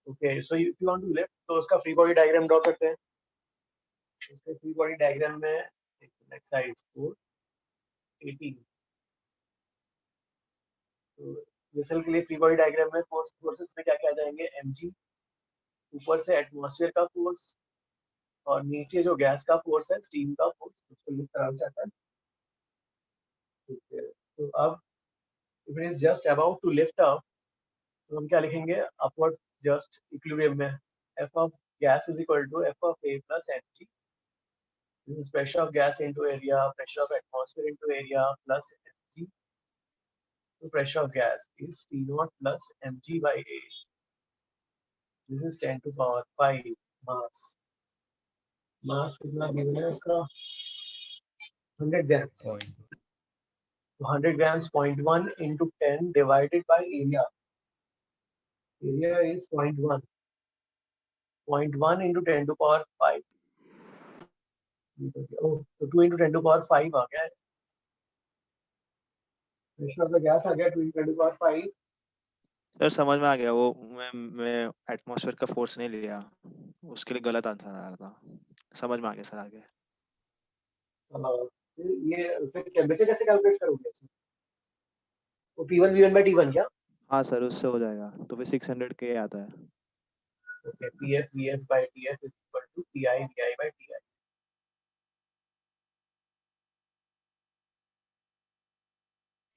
Okay, so if you want to lift, तो उसका फ्री बॉडी डायग्राम ड्रॉ करते हैं। उसके फ्री बॉडी डायग्राम में एक्सरसाइज 4 18, तो वेसल के लिए फ्री बॉडी डायग्राम में फोर्सेस में क्या क्या आ जाएंगे? mg, ऊपर से एटमॉस्फेयर का फोर्स, और नीचे जो गैस का फोर्स है, स्टीम का फोर्स, उसको लिफ्ट करा जाता है। ठीक है, तो अब if it is just about to lift up, तो हम क्या लिखेंगे? अपवर्ड जस्ट इक्विलिब्रियम में f of gas is equal to f of a plus mg. This is pressure of gas into area, pressure of atmosphere into area plus mg. So pressure of gas is P0 plus mg by a. This is 10 to power 5 mass. Mass कितना given है इसका? 100 grams. 100 grams 0.1 into 10 divided by area. Area is 0.1. 0.1 into 10 to power 5. Oh, so 2 into 10 to power 5 आ गया है। Pressure of the gas आ गया 2 into 10 to power 5 sir समझ में आ गया वो। मैं एटमॉस्फेयर का फोर्स नहीं लिया, उसके लिए गलत आंसर आ रहा था। समझ में आ गया सर आगे। फिर ये फिर टेम्परेचर कैसे कैलकुलेट करोगे इसमें? वो P1 V1 by T1 क्या? हाँ सर उससे हो जाएगा, तो फिर 600 के आता है। Okay, PF VF by TF is equal to PI VI by TI.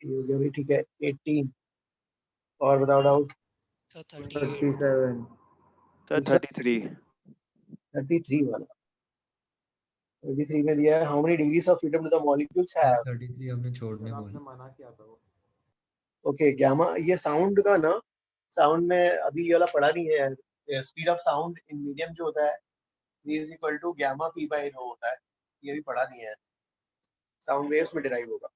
ये हो गया भी ठीक है। 18 और विदाउट डाउट सर 37 सर 33। 33 वाला 33 में दिया है how many degrees of freedom do the molecules have? 33 हमने छोड़ने आपने बोला। मना किया था वो। ओके गामा, ये साउंड का ना, साउंड में अभी ये वाला पढ़ा नहीं है। Speed of sound in medium जो होता है v is equal to gamma p by rho होता है, ये भी पढ़ा नहीं है। साउंड वेव्स में डिराइव होगा।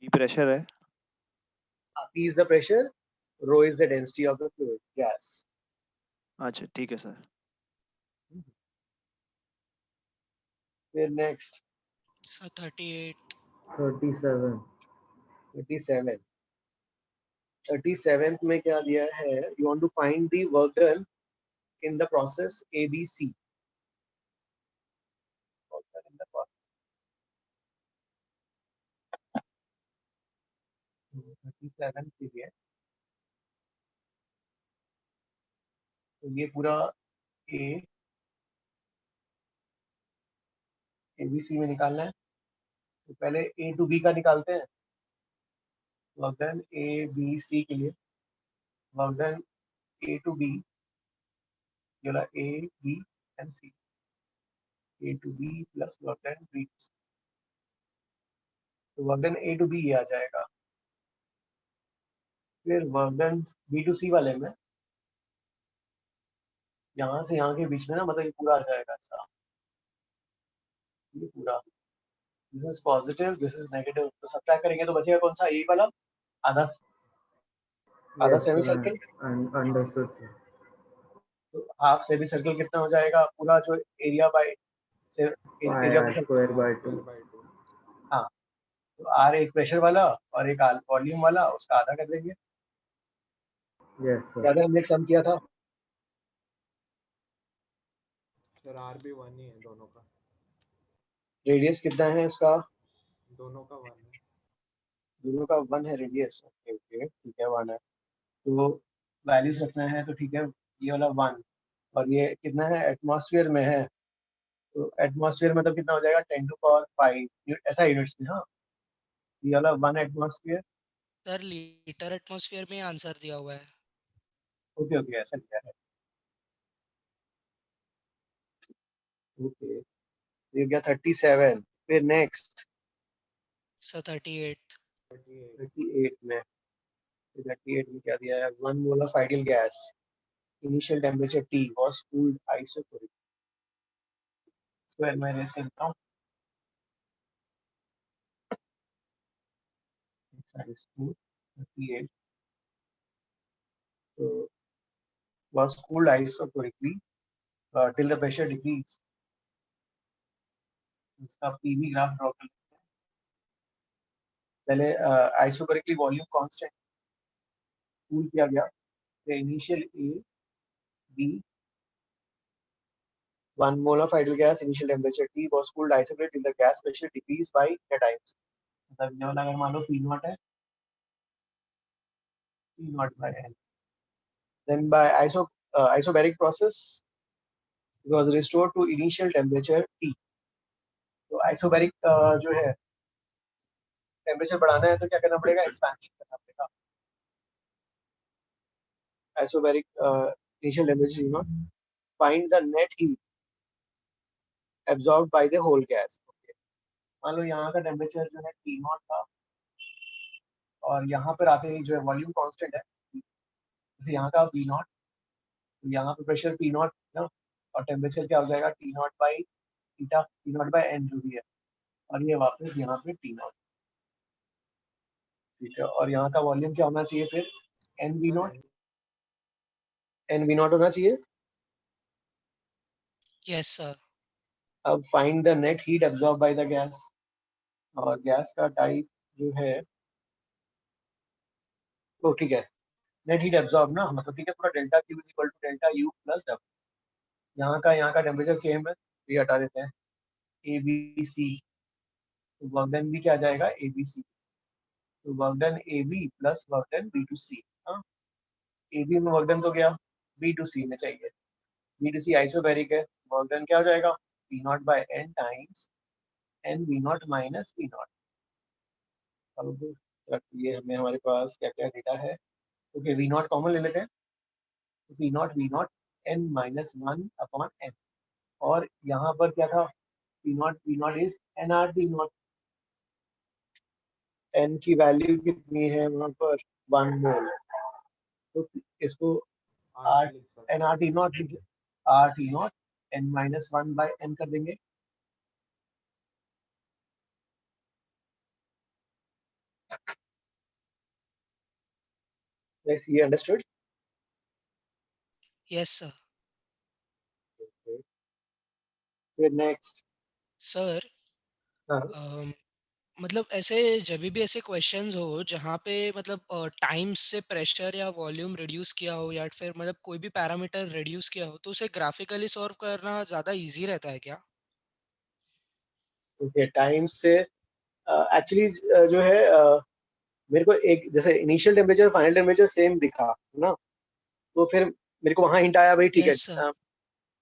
ये प्रेशर है। p is the pressure, rho is the density of the fluid gas. अच्छा ठीक है सर। फिर नेक्स्ट सर 38 37 37th में क्या दिया है? You want to find the work done in the process ABC. Work done in the process. 37 के लिए तो ये पूरा A ABC में निकालना है। तो पहले A to B का निकालते हैं। Work done A B C के लिए work done A to B, ये वाला A B and C, A to B plus work done B to C, तो work done A to B ये आ जाएगा। फिर work done B to C वाले में यहाँ से यहाँ के बीच में ना, मतलब ये पूरा आ जाएगा ऐसा, ये पूरा, this is positive this is negative, तो सब्ट्रैक्ट करेंगे तो बचेगा कौन सा? ये वाला आधा आधा सेमी सर्कल। अंडरस्टूड। तो हाफ सेमी सर्कल कितना हो जाएगा? पूरा जो area by area of square by 2। हाँ, तो R एक प्रेशर वाला और एक वॉल्यूम वाला, उसका आधा कर देंगे। Yes sir. ज्यादा हमने सम किया था। सर R भी 1 ही है दोनों का। रेडियस कितना है इसका? दोनों का 1 है। दोनों का 1 है रेडियस। ओके ओके ठीक है 1 है। तो वैल्यूज रखना है तो ठीक है, ये वाला 1 और ये कितना है? एटमॉस्फेयर में है, तो एटमॉस्फेयर मतलब कितना हो जाएगा? 10 to power 5 ऐसा यूनिट्स में। हाँ, ये वाला 1 एटमॉस्फेयर। सर लीटर एटमॉस्फेयर में आंसर दिया हुआ है। ओके ओके ऐसा लिया है। ओके ये गया 37। फिर नेक्स्ट सर 38 में 38 में क्या दिया है? 1 mole of ideal gas, initial temperature T was cooled isopropyl। Square में रेस करता हूँ। Size 2 38 so was cooled isotorically till the pressure decreased। इसका पीवी ग्राफ ड्रॉ कर लेते हैं। पहले आइसोटोरिकली वॉल्यूम कांस्टेंट कूल किया गया, the initial A B 1 mole of ideal gas, initial temperature T was cooled isotonically till the gas pressure decreased by the times। मतलब ये वाला अगर मान लो P0 है, P0 by N, then by isobaric process it was restored to initial temperature T। तो isobaric जो है temperature बढ़ाना है तो क्या करना पड़ेगा? एक्सपेंशन करना पड़ेगा। Isobaric initial temperature T0, find the net heat absorbed by the whole gas. मान लो यहाँ का टेम्परेचर जो है T0 था और यहाँ पर आते ही जो है वॉल्यूम कांस्टेंट है, जैसे यहाँ का V0, तो यहाँ पे प्रेशर P0 ना, और टेम्परेचर क्या हो जाएगा? T0 by theta, T0 by N जो भी है, और ये वापस यहाँ पे T0। ठीक है, और यहाँ का वॉल्यूम क्या होना चाहिए फिर? NV0 होना चाहिए। Yes sir. अब find the net heat absorb by the gas, और गैस का टाइप जो है तो ठीक है, नेट हीट एब्जॉर्ब ना, मतलब ठीक है, पूरा delta Q is equal to delta U plus W. यहाँ का टेम्परेचर सेम है, ये हटा देते हैं, ए बी सी, तो वर्क डन भी क्या आ जाएगा, ए बी सी, तो work done A B plus work done B to C. हाँ, ए बी में वर्क डन तो गया, बी टू सी में चाहिए, बी टू सी आइसोबैरिक है, वर्क डन क्या हो जाएगा, P naught by N times N V naught minus V naught. अब ये हमें हमारे पास क्या क्या डेटा है, ओके वी नॉट कॉमन ले लेते हैं, V naught n minus one upon n, और यहाँ पर क्या था, V naught is n R D naught, n की वैल्यू कितनी है वहाँ पर 1 मोल, तो इसको R n R T naught, R T naught n minus one by n कर देंगे। Yes, you understood? Yes sir. Okay. फिर next. सर हाँ मतलब ऐसे जब भी ऐसे क्वेश्चंस हो जहाँ पे मतलब टाइम से प्रेशर या वॉल्यूम रिड्यूस किया हो या फिर मतलब कोई भी पैरामीटर रिड्यूस किया हो, तो उसे ग्राफिकली सॉल्व करना ज़्यादा इजी रहता है क्या? ओके, टाइम से एक्चुअली जो है मेरे को एक जैसे initial temperature final temperature same दिखा है ना, तो फिर मेरे को वहां हिंट आया भाई ठीक है। Yes sir.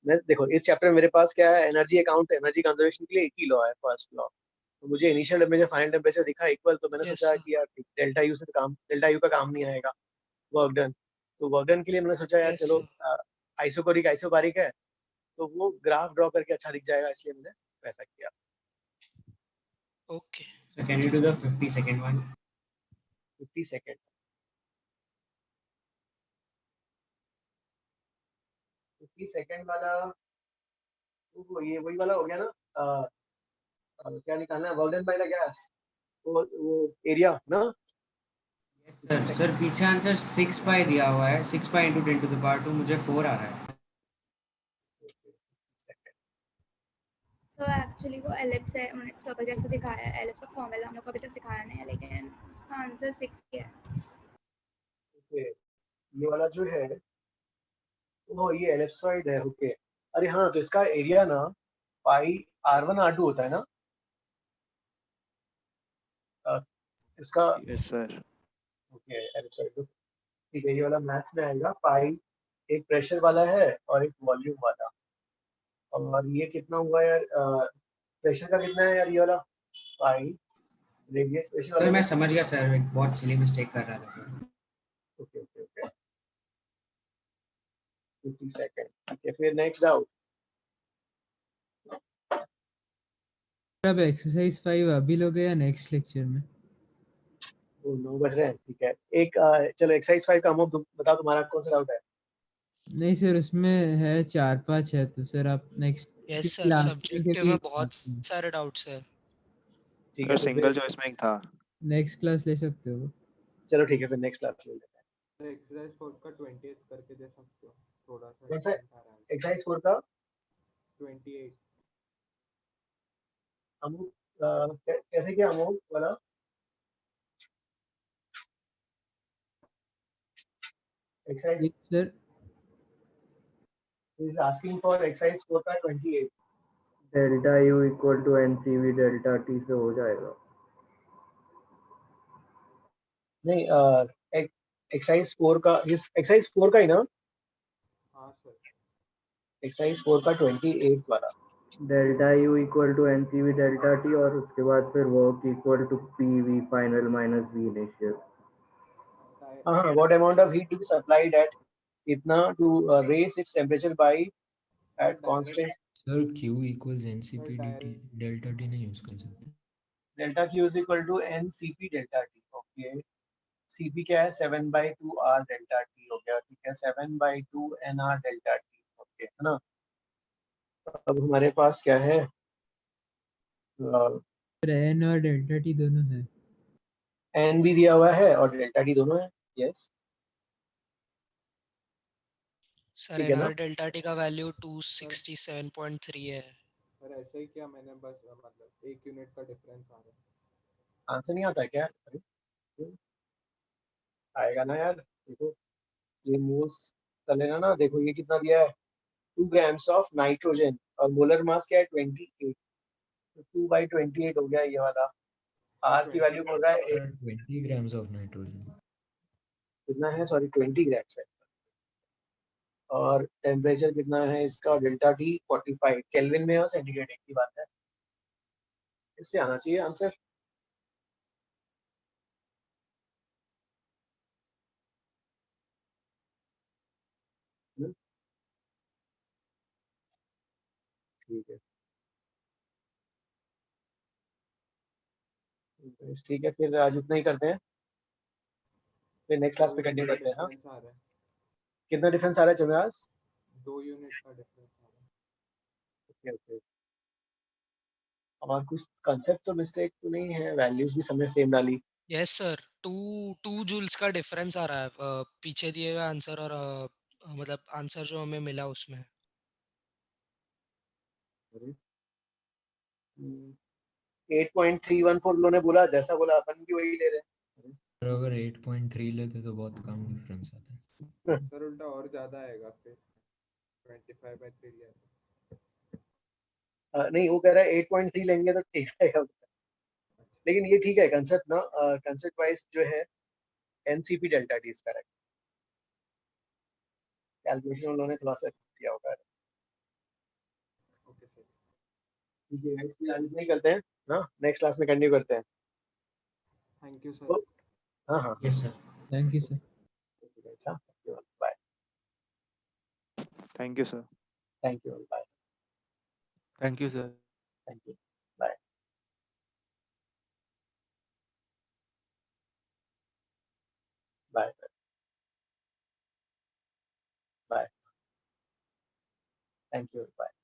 मैं देखो इस चैप्टर में मेरे पास क्या है, एनर्जी अकाउंट, एनर्जी कंजर्वेशन के लिए एक ही लॉ है, फर्स्ट लॉ, तो मुझे इनिशियल टेम्परेचर फाइनल टेम्परेचर दिखा इक्वल, तो मैंने यस सोचा सर। कि यार डेल्टा यू से तो काम, डेल्टा यू का काम नहीं आएगा, वर्क डन, तो वर्क डन के लिए मैंने सोचा यार यस चलो सर। आइसोकोरिक आइसोबारिक है, तो वो ग्राफ ड्रॉ करके अच्छा दिख जाएगा, इसलिए मैंने वैसा किया। Okay. So can you do the 50-second one? 50 second, 50 second वाला वो ये वही वाला हो गया ना, क्या निकालना है, work done bye the gas, वो एरिया ना। सर पीछे आंसर 6 पाई दिया हुआ है, 6 pi into 10 to the power 2, मुझे 4 आ रहा है। तो एक्चुअली वो एलिप्स है, उन्होंने सर्कल जैसा दिखाया है, एलिप्स का फॉर्मूला हम लोग को अभी तक सिखाया नहीं है, लेकिन उसका आंसर 6 ही है। ओके, ये वाला जो है वो ये एलिप्सॉइड है, ओके। अरे हाँ, तो इसका एरिया ना पाई r1 r2 होता है ना, इसका यस सर। ओके एलिप्सॉइड, ठीक है, ये वाला मैथ्स में आएगा, पाई एक प्रेशर वाला है और एक वॉल्यूम वाला, और ये कितना हुआ यार, प्रेशर का कितना है यार ये वाला, पाई रेडियस प्रेशर सर वाले मैं का, समझ गया सर, एक बहुत सिली मिस्टेक कर रहा था sir. Okay okay okay, 50 second, ठीक है। फिर नेक्स्ट डाउट, अब एक्सरसाइज 5 अभी लोगे या नेक्स्ट लेक्चर में? वो 9 बज रहे हैं, ठीक है। एक चलो एक्सरसाइज 5 का अमोक बताओ, तुम्हारा कौन सा डाउट है? नहीं सर, उसमें है 4-5 है, तो सर आप नेक्स्ट यस सर, क्लास में, सब्जेक्टिव क्योंकि में बहुत सारे डाउट्स है। ठीक सर है, तो सिंगल फिर चॉइस में एक था। नेक्स्ट क्लास ले सकते हो। चलो ठीक है, फिर नेक्स्ट क्लास ले लेते हैं। एक्सरसाइज 4 का 20 करके दे सकते हो, थोड़ा सा कौन सा hint आ रहा है। एक्सरसाइज 4 का 28 अमोक, कैसे क्या अमोक वाला? Exercise sir is asking for exercise 4 का 28। Delta U equal to NCV delta T से हो जाएगा। नहीं, एक्सरसाइज 4 का, इस एक्सरसाइज 4 का ही ना, हाँ सर। एक्सरसाइज 4 का 28 वाला। Delta U equal to NCV delta T, और उसके बाद फिर work equal to P V final minus V initial. हाँ, what amount of heat to be supplied at इतना to raise its temperature by at constant. Sir Q इक्वल्स NCP dt, delta T नहीं use कर सकते। Delta Q is equal to NCP delta T, okay. CP क्या है, 7/2 R delta T हो गया, ठीक है, 7/2 NR डेल्टा टी, ओके, है ना। अब हमारे पास क्या है, एन और डेल्टा टी दोनों है। एन भी दिया हुआ है और डेल्टा टी दोनों है, यस, सर ठीक है ना। एनआर डेल्टा टी का वैल्यू 267.3 है। सर ऐसे ही क्या, मैंने बस मतलब 1 यूनिट का डिफरेंस आ रहा है। आंसर नहीं आता है क्या? आएगा ना यार, देखो ये मोल्स चलेगा ना, देखो ये कितना दिया है 2 grams ऑफ नाइट्रोजन और मोलर मास क्या है 28, तो 2/28 हो गया ये वाला। आर की वैल्यू बोल रहा है 20 grams of nitrogen. कितना है, सॉरी 20 ग्राम्स है। और टेम्परेचर कितना है इसका, डेल्टा टी 45 केल्विन में और सेंटीग्रेड एक ही बात है। इससे आना चाहिए आंसर। ठीक है, ठीक है, फिर आज इतना ही करते हैं, फिर नेक्स्ट क्लास पे कंटिन्यू करते हैं। हाँ, डिफरेंस आ रहा है, कितना डिफरेंस आ रहा है चंद्रहास? 2 यूनिट का डिफरेंस आ रहा है। ओके ओके, और कुछ कंसेप्ट तो मिस्टेक तो नहीं है, वैल्यूज भी सबने सेम डाली। यस सर, 2 जूल्स का डिफरेंस आ रहा है पीछे दिए हुए आंसर और मतलब आंसर जो हमें मिला उसमें। 8.314 उन्होंने बोला, जैसा बोला अपन भी वही ले रहे हैं। और अगर 8.3 लेते तो बहुत कम डिफरेंस आता है। सर उल्टा और ज्यादा आएगा फिर 25/3 लिया तो। नहीं, वो कह रहा है 8.3 लेंगे तो ठीक रहेगा, लेकिन ये ठीक है कंसेप्ट ना, कंसेप्ट वाइज जो है एनसीपी डेल्टा टी इसका करेक्ट, कैलकुलेशन उन्होंने थोड़ा सा दिया होगा। ओके सर, ठीक है गाइस, फिर आज इतना ही करते हैं ना, नेक्स्ट क्लास में कंटिन्यू करते हैं। Thank you sir. तो हाँ हाँ, yes sir. Thank you sir. Bye. Thank you sir. Thank you, bye. Thank you sir. Thank you, bye. Bye bye. Thank you, bye.